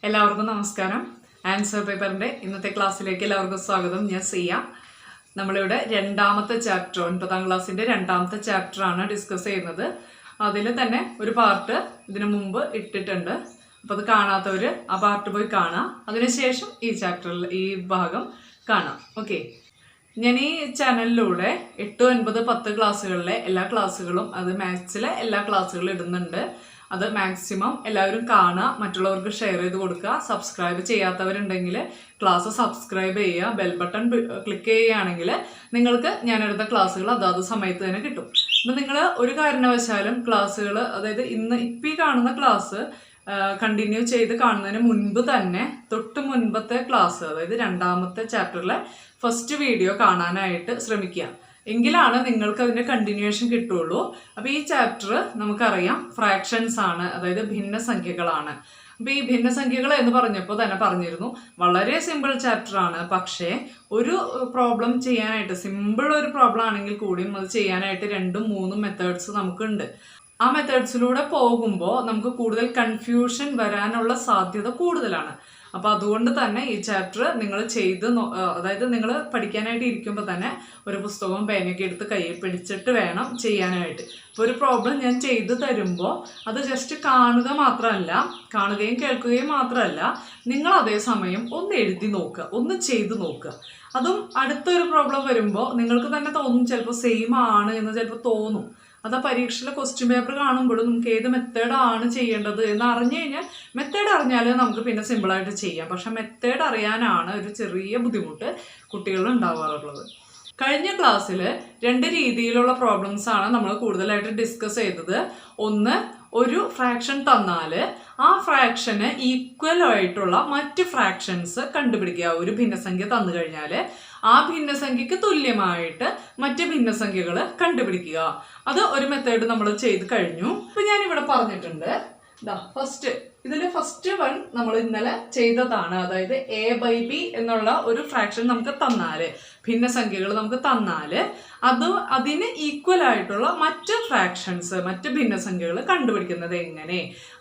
എല്ലാവർക്കും നമസ്കാരം. ആൻസർ പേപ്പറിൻ്റെ ഇന്നത്തെ ക്ലാസ്സിലേക്ക് എല്ലാവർക്കും സ്വാഗതം. ഞാൻ സിയ. നമ്മളിവിടെ രണ്ടാമത്തെ ചാപ്റ്റർ 9ാം ക്ലാസ്സിൻ്റെ രണ്ടാമത്തെ ചാപ്റ്ററാണ് ഡിസ്കസ് ചെയ്യുന്നത്. അതിൽ തന്നെ ഒരു പാർട്ട് ഇതിനു മുമ്പ് ഇട്ടിട്ടുണ്ട്. അപ്പോൾ അത് കാണാത്തവർ ആ പാർട്ട് പോയി കാണാം. അതിനുശേഷം ഈ ചാപ്റ്ററിൽ ഈ ഭാഗം കാണാം. ഓക്കെ, ഞാൻ ഈ ചാനലിലൂടെ 8, 9, 10 ക്ലാസ്സുകളിലെ എല്ലാ ക്ലാസ്സുകളും അത് മാത്സിലെ എല്ലാ ക്ലാസ്സുകളും ഇടുന്നുണ്ട്. അത് മാക്സിമം എല്ലാവരും കാണുക, മറ്റുള്ളവർക്ക് ഷെയർ ചെയ്ത് കൊടുക്കുക. സബ്സ്ക്രൈബ് ചെയ്യാത്തവരുണ്ടെങ്കിൽ ക്ലാസ് സബ്സ്ക്രൈബ് ചെയ്യുക. ബെൽ ബട്ടൺ ക്ലിക്ക് ചെയ്യുകയാണെങ്കിൽ നിങ്ങൾക്ക് ഞാനെടുത്ത ക്ലാസ്സുകൾ അതാത് സമയത്ത് തന്നെ കിട്ടും. അപ്പം നിങ്ങൾ ഒരു കാരണവശാലും ക്ലാസ്സുകൾ, അതായത് ഇപ്പം ഈ കാണുന്ന ക്ലാസ് കണ്ടിന്യൂ ചെയ്ത് കാണുന്നതിന് മുൻപ് തന്നെ തൊട്ട് മുൻപത്തെ ക്ലാസ്, അതായത് രണ്ടാമത്തെ ചാപ്റ്ററിലെ ഫസ്റ്റ് വീഡിയോ കാണാനായിട്ട് ശ്രമിക്കുക. എങ്കിലാണ് നിങ്ങൾക്ക് അതിൻ്റെ കണ്ടിന്യൂവേഷൻ കിട്ടുള്ളൂ. അപ്പോൾ ഈ ചാപ്റ്റർ നമുക്കറിയാം ഫ്രാക്ഷൻസ് ആണ്, അതായത് ഭിന്നസംഖ്യകളാണ്. അപ്പോൾ ഈ ഭിന്നസംഖ്യകൾ എന്ന് പറഞ്ഞപ്പോൾ തന്നെ പറഞ്ഞിരുന്നു വളരെ സിമ്പിൾ ചാപ്റ്റർ ആണ്. പക്ഷേ ഒരു പ്രോബ്ലം ചെയ്യാനായിട്ട്, സിമ്പിൾ ഒരു പ്രോബ്ലം ആണെങ്കിൽ കൂടിയും അത് ചെയ്യാനായിട്ട് 2, 3 മെത്തേഡ്സ് നമുക്കുണ്ട്. ആ മെത്തേഡ്സിലൂടെ പോകുമ്പോൾ നമുക്ക് കൂടുതൽ കൺഫ്യൂഷൻ വരാനുള്ള സാധ്യത കൂടുതലാണ്. അപ്പോൾ അതുകൊണ്ട് തന്നെ ഈ ചാപ്റ്റർ നിങ്ങൾ അതായത് നിങ്ങൾ പഠിക്കാനായിട്ട് ഇരിക്കുമ്പോൾ തന്നെ ഒരു പുസ്തകവും പേനയൊക്കെ എടുത്ത് കയ്യിൽ പിടിച്ചിട്ട് വേണം ചെയ്യാനായിട്ട്. ഇപ്പോൾ ഒരു പ്രോബ്ലം ഞാൻ ചെയ്തു തരുമ്പോൾ അത് ജസ്റ്റ് കാണുകയും കേൾക്കുകയും മാത്രമല്ല, നിങ്ങൾ അതേസമയം ഒന്ന് എഴുതി നോക്കുക, ഒന്ന് ചെയ്ത് നോക്കുക. അതും അടുത്തൊരു പ്രോബ്ലം വരുമ്പോൾ നിങ്ങൾക്ക് തന്നെ തോന്നും ചിലപ്പോൾ സെയിം ആണ് എന്ന് ചിലപ്പോൾ തോന്നും. അത് ആ പരീക്ഷയിലെ ക്വസ്റ്റ്യൻ പേപ്പർ കാണുമ്പോഴും നമുക്ക് ഏത് മെത്തേഡാണ് ചെയ്യേണ്ടത് എന്ന് അറിഞ്ഞു കഴിഞ്ഞാൽ, മെത്തേഡ് അറിഞ്ഞാൽ നമുക്ക് പിന്നെ സിമ്പിളായിട്ട് ചെയ്യാം. പക്ഷെ മെത്തേഡ് അറിയാനാണ് ഒരു ചെറിയ ബുദ്ധിമുട്ട് കുട്ടികളിൽ ഉണ്ടാവാറുള്ളത്. കഴിഞ്ഞ ക്ലാസ്സിൽ 2 രീതിയിലുള്ള പ്രോബ്ലംസ് ആണ് നമ്മൾ കൂടുതലായിട്ട് ഡിസ്കസ് ചെയ്തത്. ഒന്ന്, ഒരു ഫ്രാക്ഷൻ തന്നാൽ ആ ഫ്രാക്ഷന് ഈക്വൽ ആയിട്ടുള്ള മറ്റ് ഫ്രാക്ഷൻസ് കണ്ടുപിടിക്കുക. ഒരു ഭിന്നസംഖ്യ തന്നു കഴിഞ്ഞാൽ ആ ഭിന്നസംഖ്യക്ക് തുല്യമായിട്ട് മറ്റ് ഭിന്നസംഖ്യകൾ കണ്ടുപിടിക്കുക. അത് ഒരു മെത്തേഡ് നമ്മൾ ചെയ്ത് കഴിഞ്ഞു. ഇപ്പം ഞാനിവിടെ പറഞ്ഞിട്ടുണ്ട്, ഇതിൽ ഫസ്റ്റ് വൺ നമ്മൾ ഇന്നലെ ചെയ്തതാണ്. അതായത് a/b എന്നുള്ള ഒരു ഫ്രാക്ഷൻ നമുക്ക് തന്നാൽ, ഭിന്നസംഖ്യകൾ നമുക്ക് തന്നാൽ അതിന് ഈക്വൽ ആയിട്ടുള്ള മറ്റ് ഫ്രാക്ഷൻസ്, മറ്റ് ഭിന്നസംഖ്യകൾ കണ്ടുപിടിക്കുന്നത്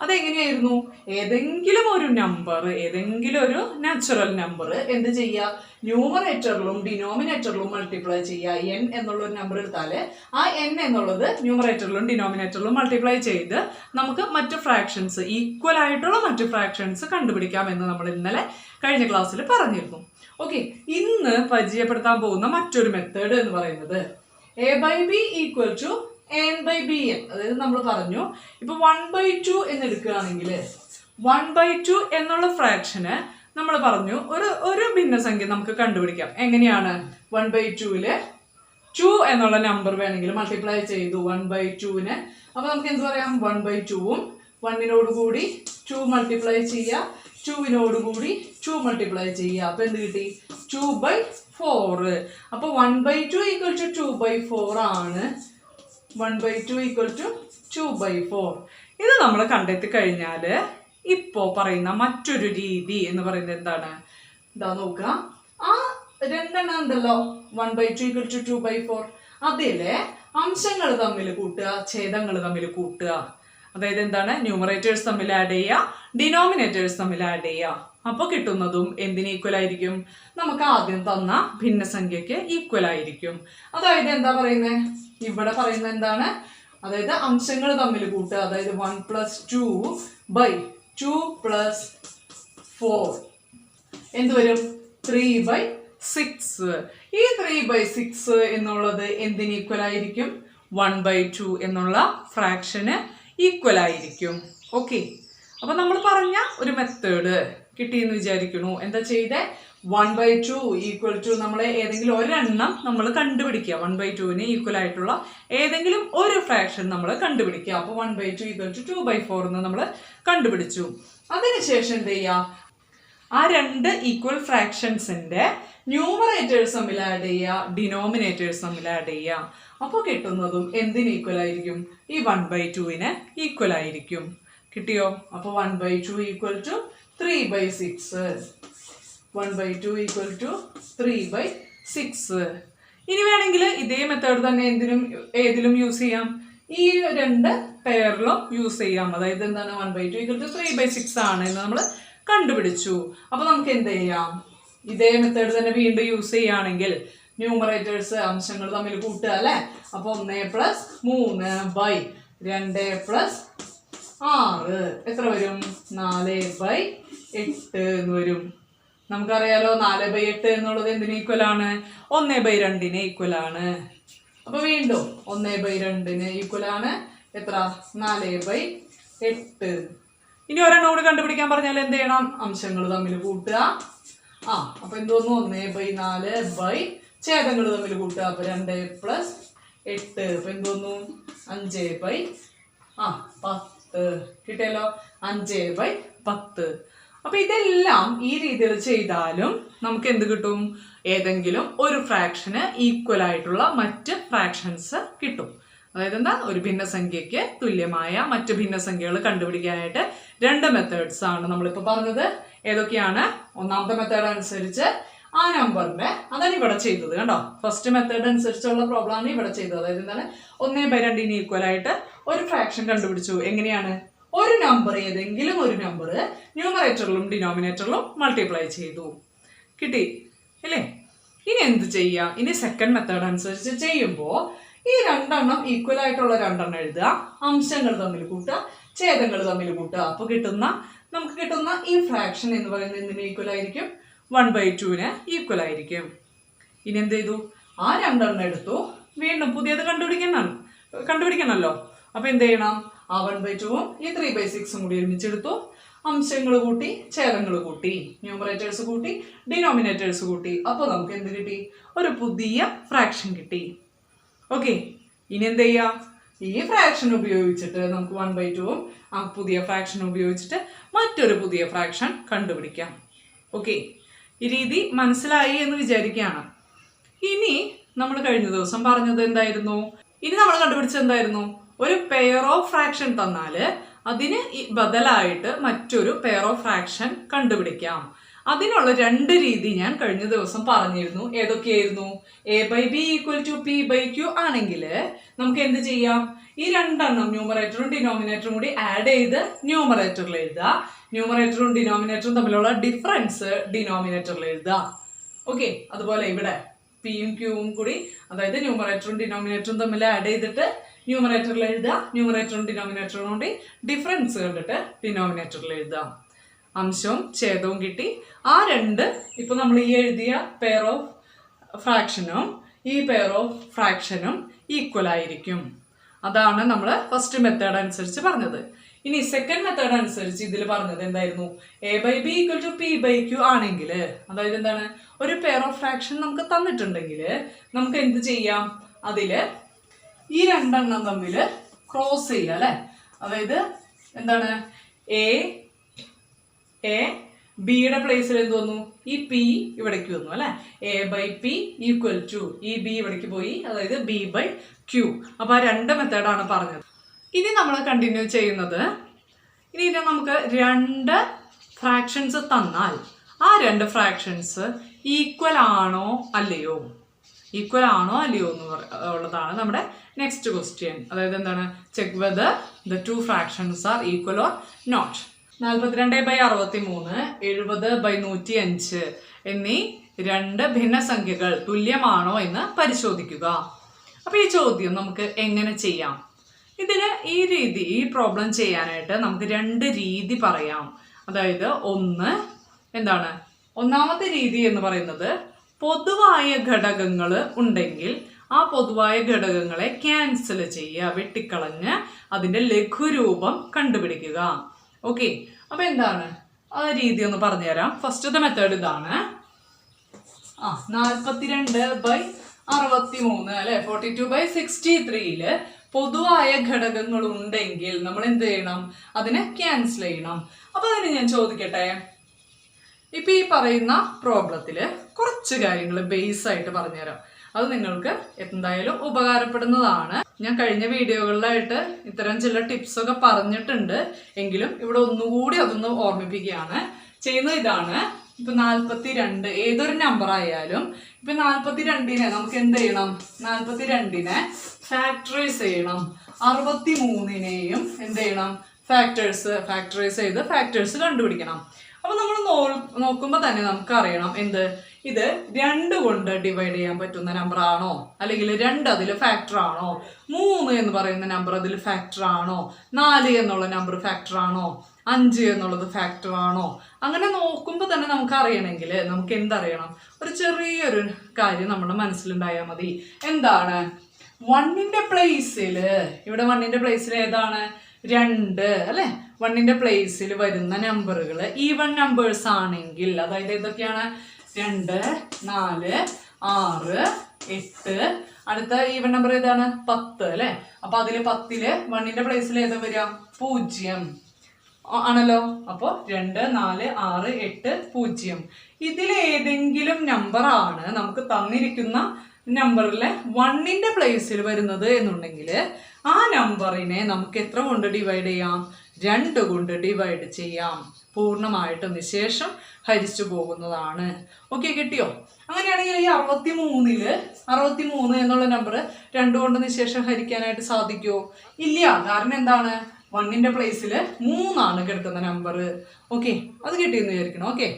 അതെങ്ങനെയായിരുന്നു? ഏതെങ്കിലും ഒരു നമ്പർ, ഏതെങ്കിലും ഒരു നാച്ചുറൽ നമ്പർ എന്ത് ചെയ്യുക? ന്യൂമറേറ്ററിലും ഡിനോമിനേറ്ററിലും മൾട്ടിപ്ലൈ ചെയ്യുക. n എന്നുള്ള ഒരു നമ്പർ എടുത്താൽ ആ n എന്നുള്ളത് ന്യൂമറേറ്ററിലും ഡിനോമിനേറ്ററിലും മൾട്ടിപ്ലൈ ചെയ്ത് നമുക്ക് മറ്റ് ഫ്രാക്ഷൻസ്, ഈക്വൽ ആയിട്ടുള്ള മറ്റ് ഫ്രാക്ഷൻസ് കണ്ടുപിടിക്കാമെന്ന് നമ്മൾ ഇന്നലെ കഴിഞ്ഞ ക്ലാസ്സിൽ പറഞ്ഞിരുന്നു. ഓക്കെ, ഇന്ന് പരിചയപ്പെടുത്താൻ പോകുന്ന മറ്റൊരു മെത്തേഡ് എന്ന് പറയുന്നത് a/b = n/bn. അതായത് നമ്മൾ പറഞ്ഞു, ഇപ്പൊ 1/2 എന്ന് എടുക്കുകയാണെങ്കിൽ 1/2 എന്നുള്ള ഫ്രാക്ഷന് നമ്മൾ പറഞ്ഞു ഒരു ഭിന്നസംഖ്യ നമുക്ക് കണ്ടുപിടിക്കാം. എങ്ങനെയാണ്? 1/2 2 എന്നുള്ള നമ്പർ വേണമെങ്കിൽ മൾട്ടിപ്ലൈ ചെയ്തു 1/2ന്. അപ്പൊ നമുക്ക് എന്ത് പറയാം? 1/2ഉം 1നോടുകൂടി 2 മൾട്ടിപ്ലൈ ചെയ്യുക, 2നോടുകൂടി 2 മൾട്ടിപ്ലൈ ചെയ്യുക. അപ്പൊ എന്ത് കിട്ടി? 2/4. അപ്പൊ 1/2 = 2/4 ആണ്. 1/2 = 2/4. ഇത് നമ്മൾ കണ്ടെത്തി കഴിഞ്ഞാൽ ഇപ്പോ പറയുന്ന മറ്റൊരു രീതി എന്ന് പറയുന്നത് എന്താണ്? നോക്കുക, ആ 2 ഉണ്ടല്ലോ, 1/2 = 2/4. അതിലെ അംശങ്ങൾ തമ്മിൽ കൂട്ടുക, ഛേദങ്ങൾ തമ്മിൽ കൂട്ടുക. അതായത് എന്താണ്? ന്യൂമറേറ്റേഴ്സ് തമ്മിൽ ആഡ് ചെയ്യുക, ഡിനോമിനേറ്റേഴ്സ് തമ്മിൽ ആഡ് ചെയ്യുക. അപ്പോൾ കിട്ടുന്നതും എന്തിന് ഈക്വൽ ആയിരിക്കും? നമുക്ക് ആദ്യം തന്ന ഭിന്നസംഖ്യക്ക് ഈക്വൽ ആയിരിക്കും. അതായത് എന്താ പറയുന്നത്? ഇവിടെ പറയുന്നത് എന്താണ്? അതായത് അംശങ്ങൾ തമ്മിൽ കൂട്ടുക. അതായത് 1 + 2/2 + 4 എന്ത് വരും? 3/6. ഈ 3/6 എന്നുള്ളത് എന്തിന് ഈക്വൽ ആയിരിക്കും? 1/2 എന്നുള്ള ഫ്രാക്ഷന് ഈക്വൽ ആയിരിക്കും. ഓക്കെ, അപ്പൊ നമ്മൾ പറഞ്ഞ ഒരു മെത്തേഡ് കിട്ടിയെന്ന് വിചാരിക്കണു. എന്താ ചെയ്തേ? 1/2 = നമ്മൾ ഏതെങ്കിലും ഒരെണ്ണം നമ്മൾ കണ്ടുപിടിക്കുക. 1/2ന് ഈക്വൽ ആയിട്ടുള്ള ഏതെങ്കിലും ഒരു ഫ്രാക്ഷൻ നമ്മൾ കണ്ടുപിടിക്കുക. അപ്പൊ 1/2 = 2/4 എന്ന് നമ്മൾ കണ്ടുപിടിച്ചു. അതിനുശേഷം എന്ത് ചെയ്യുക? ആ 2 ഈക്വൽ ഫ്രാക്ഷൻസിന്റെ ന്യൂമറേറ്റേഴ്സ് തമ്മിൽ ആഡ് ചെയ്യുക, ഡിനോമിനേറ്റേഴ്സ് തമ്മിൽ ആഡ് ചെയ്യുക. അപ്പോൾ കിട്ടുന്നതും എന്തിന് ഈക്വൽ ആയിരിക്കും? ഈ 1/2ന് ഈക്വൽ ആയിരിക്കും. കിട്ടിയോ? അപ്പോൾ 1/2 = 3/6. 1/2 = 3/6. ഇനി വേണമെങ്കിൽ ഇതേ മെത്തേഡ് തന്നെ ഏതിലും യൂസ് ചെയ്യാം. ഈ 2 പെയറിലും യൂസ് ചെയ്യാം. അതായത് എന്താണ്? 1/2 = 3/6 ആണ് എന്ന് നമ്മൾ കണ്ടുപിടിച്ചു. അപ്പോൾ നമുക്ക് എന്ത് ചെയ്യാം, ഇതേ മെത്തേഡ് തന്നെ വീണ്ടും യൂസ് ചെയ്യുകയാണെങ്കിൽ ന്യൂമറേറ്റേഴ്സ് അംശങ്ങൾ തമ്മിൽ കൂട്ടുക അല്ലേ. അപ്പോൾ 1 + 3 / 2 + 6 എത്ര വരും? 4/8 എന്ന് വരും. നമുക്കറിയാലോ 4/8 എന്നുള്ളത് എന്തിന് ഈക്വലാണ്? 1/2 ഈക്വലാണ്. അപ്പൊ വീണ്ടും 1/2 ഈക്വലാണ് എത്ര? 4/8. ഇനി ഒരെണ്ണം കൂടി കണ്ടുപിടിക്കാൻ പറഞ്ഞാൽ എന്ത് ചെയ്യണം? അംശങ്ങൾ തമ്മിൽ കൂട്ടുക. അപ്പൊ എന്തോന്നു? 1/4 ഛേദങ്ങൾ തമ്മിൽ കൂട്ടുക. അപ്പൊ 2 + 8 അപ്പൊ എന്തോന്നു? 5/10 കിട്ടിയല്ലോ. 5/10. അപ്പൊ ഇതെല്ലാം ഈ രീതിയിൽ ചെയ്താലും നമുക്ക് എന്ത് കിട്ടും? ഏതെങ്കിലും ഒരു ഫ്രാക്ഷന് ഈക്വൽ ആയിട്ടുള്ള മറ്റ് ഫ്രാക്ഷൻസ് കിട്ടും. അതായത് എന്താ? ഒരു ഭിന്നസംഖ്യക്ക് തുല്യമായ മറ്റ് ഭിന്നസംഖ്യകൾ കണ്ടുപിടിക്കാനായിട്ട് 2 മെത്തേഡ്സ് ആണ് നമ്മളിപ്പോൾ പറഞ്ഞത്. ഏതൊക്കെയാണ്? ഒന്നാമത്തെ മെത്തേഡ് അനുസരിച്ച് ആ നമ്പറിന്റെ, അതാണ് ഇവിടെ ചെയ്തത് കണ്ടോ. ഫസ്റ്റ് മെത്തേഡ് അനുസരിച്ചുള്ള പ്രോബ്ലം ആണ് ഇവിടെ ചെയ്തത്. അതായത് എന്താണ്? 1/2 ഈക്വൽ ആയിട്ട് ഒരു ഫ്രാക്ഷൻ കണ്ടുപിടിച്ചു. എങ്ങനെയാണ്? ഒരു നമ്പർ, ഏതെങ്കിലും ഒരു നമ്പർ ന്യൂമറേറ്ററിലും ഡിനോമിനേറ്ററിലും മൾട്ടിപ്ലൈ ചെയ്തു. കിട്ടി അല്ലേ? ഇനി എന്ത് ചെയ്യാം? ഇനി സെക്കൻഡ് മെത്തേഡ് അനുസരിച്ച് ചെയ്യുമ്പോൾ ഈ 2 എണ്ണം ഈക്വൽ ആയിട്ടുള്ള 2 എണ്ണം എഴുതുക, അംശങ്ങൾ തമ്മിൽ കൂട്ടുക, ഛേദങ്ങൾ തമ്മിൽ കൂട്ടുക. അപ്പോൾ നമുക്ക് കിട്ടുന്ന ഈ ഫ്രാക്ഷൻ എന്ന് പറയുന്നത് എന്തിന് ഈക്വൽ ആയിരിക്കും? 1/2 ഈക്വൽ ആയിരിക്കും. ഇനി എന്ത് ചെയ്തു? ആ 2 എണ്ണം എടുത്തു, വീണ്ടും പുതിയത് കണ്ടുപിടിക്കണമല്ലോ. അപ്പൊ എന്ത് ചെയ്യണം? ആ 1/2 ഈ 3/6 കൂടി ഒരുമിച്ചെടുത്തു, അംശങ്ങൾ കൂട്ടി, ഛേദങ്ങൾ കൂട്ടി, ന്യൂമറേറ്റേഴ്സ് കൂട്ടി, ഡിനോമിനേറ്റേഴ്സ് കൂട്ടി. അപ്പോൾ നമുക്ക് എന്ത് കിട്ടി? ഒരു പുതിയ ഫ്രാക്ഷൻ കിട്ടി. ഓക്കെ, ഇനി എന്ത് ചെയ്യാം? ഈ ഫ്രാക്ഷൻ ഉപയോഗിച്ചിട്ട് നമുക്ക് 1/2 ആ പുതിയ ഫ്രാക്ഷൻ ഉപയോഗിച്ചിട്ട് മറ്റൊരു പുതിയ ഫ്രാക്ഷൻ കണ്ടുപിടിക്കാം. ഓക്കെ, ഈ രീതി മനസ്സിലായി എന്ന് വിചാരിക്കുകയാണ്. ഇനി നമ്മൾ കഴിഞ്ഞ ദിവസം പറഞ്ഞത് എന്തായിരുന്നു? ഇനി നമ്മൾ കണ്ടുപിടിച്ചത് എന്തായിരുന്നു? ഒരു പെയർ ഓഫ് ഫ്രാക്ഷൻ തന്നാൽ അതിന് ബദലായിട്ട് മറ്റൊരു പെയർ ഓഫ് ഫ്രാക്ഷൻ കണ്ടുപിടിക്കാം. അതിനുള്ള 2 രീതി ഞാൻ കഴിഞ്ഞ ദിവസം പറഞ്ഞിരുന്നു. ഏതൊക്കെയായിരുന്നു? a/b = p/q ആണെങ്കിൽ നമുക്ക് എന്ത് ചെയ്യാം? ഈ 2 എണ്ണം ന്യൂമറേറ്ററും ഡിനോമിനേറ്ററും കൂടി ആഡ് ചെയ്ത് ന്യൂമറേറ്ററിൽ എഴുതുക, ന്യൂമറേറ്ററും ഡിനോമിനേറ്ററും തമ്മിലുള്ള ഡിഫറൻസ് ഡിനോമിനേറ്ററിൽ എഴുതുക. ഓക്കെ, അതുപോലെ ഇവിടെ പിയും ക്യൂവും കൂടി, അതായത് ന്യൂമറേറ്ററും ഡിനോമിനേറ്ററും തമ്മിൽ ആഡ് ചെയ്തിട്ട് ന്യൂമറേറ്ററിൽ എഴുതുക, ന്യൂമറേറ്ററും ഡിനോമിനേറ്ററും കൂടി ഡിഫറൻസ് കണ്ടിട്ട് ഡിനോമിനേറ്ററിൽ എഴുതുക. അംശവും ഛേദവും കിട്ടി. ആ 2 ഇപ്പൊ നമ്മൾ ഈ എഴുതിയ പെയർ ഓഫ് ഫ്രാക്ഷനും ഈ പെയർ ഓഫ് ഫ്രാക്ഷനും ഈക്വൽ ആയിരിക്കും. അതാണ് നമ്മൾ ഫസ്റ്റ് മെത്തേഡ് അനുസരിച്ച് പറഞ്ഞത്. ഇനി സെക്കൻഡ് മെത്തേഡ് അനുസരിച്ച് ഇതിൽ പറഞ്ഞത് എന്തായിരുന്നു? a/b = p/q ആണെങ്കിൽ, അതായത് എന്താണ്? ഒരു പെയർ ഓഫ് ഫ്രാക്ഷൻ നമുക്ക് തന്നിട്ടുണ്ടെങ്കിൽ നമുക്ക് എന്ത് ചെയ്യാം? അതില് ഈ 2 എണ്ണം തമ്മിൽ ക്രോസ് ചെയ്യുക അല്ലെ. അതായത് എന്താണ്? ബിയുടെ പ്ലേസിൽ എന്ത് വന്നു? ഈ പി ഇവിടേക്ക് വന്നു അല്ലെ. a/p = ഈ ബി ഇവിടേക്ക് പോയി, അതായത് b/q. അപ്പൊ ആ 2 മെത്തേഡാണ് പറഞ്ഞത്. ഇനി നമ്മൾ കണ്ടിന്യൂ ചെയ്യുന്നത്, ഇനി നമുക്ക് 2 ഫ്രാക്ഷൻസ് തന്നാൽ ആ 2 ഫ്രാക്ഷൻസ് ഈക്വൽ ആണോ അല്ലയോ എന്ന് ഉള്ളതാണ് നമ്മുടെ നെക്സ്റ്റ് ക്വസ്റ്റ്യൻ. അതായത് എന്താണ്? Check whether the 2 fractions are equal or not. 42/63, 70/105 എന്നീ 2 ഭിന്നസംഖ്യകൾ തുല്യമാണോ എന്ന് പരിശോധിക്കുക. അപ്പൊ ഈ ചോദ്യം നമുക്ക് എങ്ങനെ ചെയ്യാം? ഇതിന് ഈ പ്രോബ്ലം ചെയ്യാനായിട്ട് നമുക്ക് 2 രീതി പറയാം. അതായത് ഒന്നാമത്തെ രീതി എന്ന് പറയുന്നത്, പൊതുവായ ഘടകങ്ങൾ ഉണ്ടെങ്കിൽ ആ പൊതുവായ ഘടകങ്ങളെ ക്യാൻസൽ ചെയ്യുക, വെട്ടിക്കളഞ്ഞ് അതിന്റെ ലഘുരൂപം കണ്ടുപിടിക്കുക. ഓക്കെ, അപ്പൊ എന്താണ് ആ രീതി ഒന്ന് പറഞ്ഞുതരാം. ഫസ്റ്റത്തെ മെത്തേഡ് ഇതാണ്. 42/63 അല്ലെ, 42/63 പൊതുവായ ഘടകങ്ങൾ ഉണ്ടെങ്കിൽ നമ്മൾ എന്ത് ചെയ്യണം? അതിനെ ക്യാൻസൽ ചെയ്യണം. അപ്പൊ അതിന് ഞാൻ ചോദിക്കട്ടെ, ഇപ്പൊ ഈ പറയുന്ന പ്രോബ്ലത്തില് കുറച്ച് കാര്യങ്ങൾ ബേസ് ആയിട്ട് പറഞ്ഞുതരാം. അത് നിങ്ങൾക്ക് എന്തായാലും ഉപകാരപ്പെടുന്നതാണ്. ഞാൻ കഴിഞ്ഞ വീഡിയോകളിലായിട്ട് ഇത്തരം ചില ടിപ്സ് ഒക്കെ പറഞ്ഞിട്ടുണ്ട്, എങ്കിലും ഇവിടെ ഒന്നുകൂടി അതൊന്ന് ഓർമ്മിപ്പിക്കുകയാണ് ചെയ്യുന്നത്. ഇതാണ്, ഇപ്പൊ 42 ഏതൊരു നമ്പർ ആയാലും, ഇപ്പൊ 42നെ നമുക്ക് എന്ത് ചെയ്യണം? 42നെ ഫാക്ടറൈസ് ചെയ്യണം. 63നെയും എന്ത് ചെയ്യണം? ഫാക്ടറൈസ് ചെയ്ത് ഫാക്ടേഴ്സ് കണ്ടുപിടിക്കണം. അപ്പൊ നമ്മൾ നോക്കുമ്പോൾ തന്നെ നമുക്ക് അറിയണം എന്ത്, ഇത് 2 കൊണ്ട് ഡിവൈഡ് ചെയ്യാൻ പറ്റുന്ന നമ്പർ ആണോ, അല്ലെങ്കിൽ 2 അതിൽ ഫാക്ടർ ആണോ, 3 എന്ന് പറയുന്ന നമ്പർ അതിൽ ഫാക്ടർ ആണോ, 4 എന്നുള്ള നമ്പർ ഫാക്ടർ ആണോ, 5 എന്നുള്ളത് ഫാക്ടർ ആണോ. അങ്ങനെ നോക്കുമ്പോൾ തന്നെ നമുക്ക് അറിയണമെങ്കിൽ നമുക്ക് എന്തറിയണം, ഒരു ചെറിയൊരു കാര്യം നമ്മുടെ മനസ്സിലുണ്ടായാൽ മതി. എന്താണ്? 1ന്റെ പ്ലേസിൽ, ഇവിടെ 1ന്റെ പ്ലേസിൽ ഏതാണ്? 2 അല്ലെ. 1ന്റെ പ്ലേസിൽ വരുന്ന നമ്പറുകൾ ഈവൺ നമ്പേഴ്സ് ആണെങ്കിൽ, അതായത് ഏതൊക്കെയാണ്? 2, 4, 6, 8. അടുത്ത ഈവൺ നമ്പർ ഏതാണ്? 10 അല്ലെ. അപ്പൊ അതില് 10ല് 1ന്റെ പ്ലേസിൽ ഏതാ വരിക? 0 ആണല്ലോ. അപ്പൊ 2, 4, 6, 8, 0. ഇതിലേതെങ്കിലും നമ്പർ ആണ് നമുക്ക് തന്നിരിക്കുന്ന നമ്പറിലെ 1ന്റെ പ്ലേസിൽ വരുന്നത് എന്നുണ്ടെങ്കിൽ ആ നമ്പറിനെ നമുക്ക് എത്ര കൊണ്ട് ഡിവൈഡ് ചെയ്യാം? 2 കൊണ്ട് ഡിവൈഡ് ചെയ്യാം. പൂർണ്ണമായിട്ടും നിശേഷം ഹരിച്ചു പോകുന്നതാണ്. ഓക്കെ, കിട്ടിയോ? അങ്ങനെയാണെങ്കിൽ ഈ 63 എന്നുള്ള നമ്പർ 2 കൊണ്ട് നിശേഷം ഹരിക്കാനായിട്ട് സാധിക്കുമോ? ഇല്ല. കാരണം എന്താണ്? 1ന്റെ പ്ലേസിൽ 3 ആണ് കിടക്കുന്ന നമ്പർ. ഓക്കെ, അത് കിട്ടിയെന്ന് വിചാരിക്കണം. ഓക്കെ,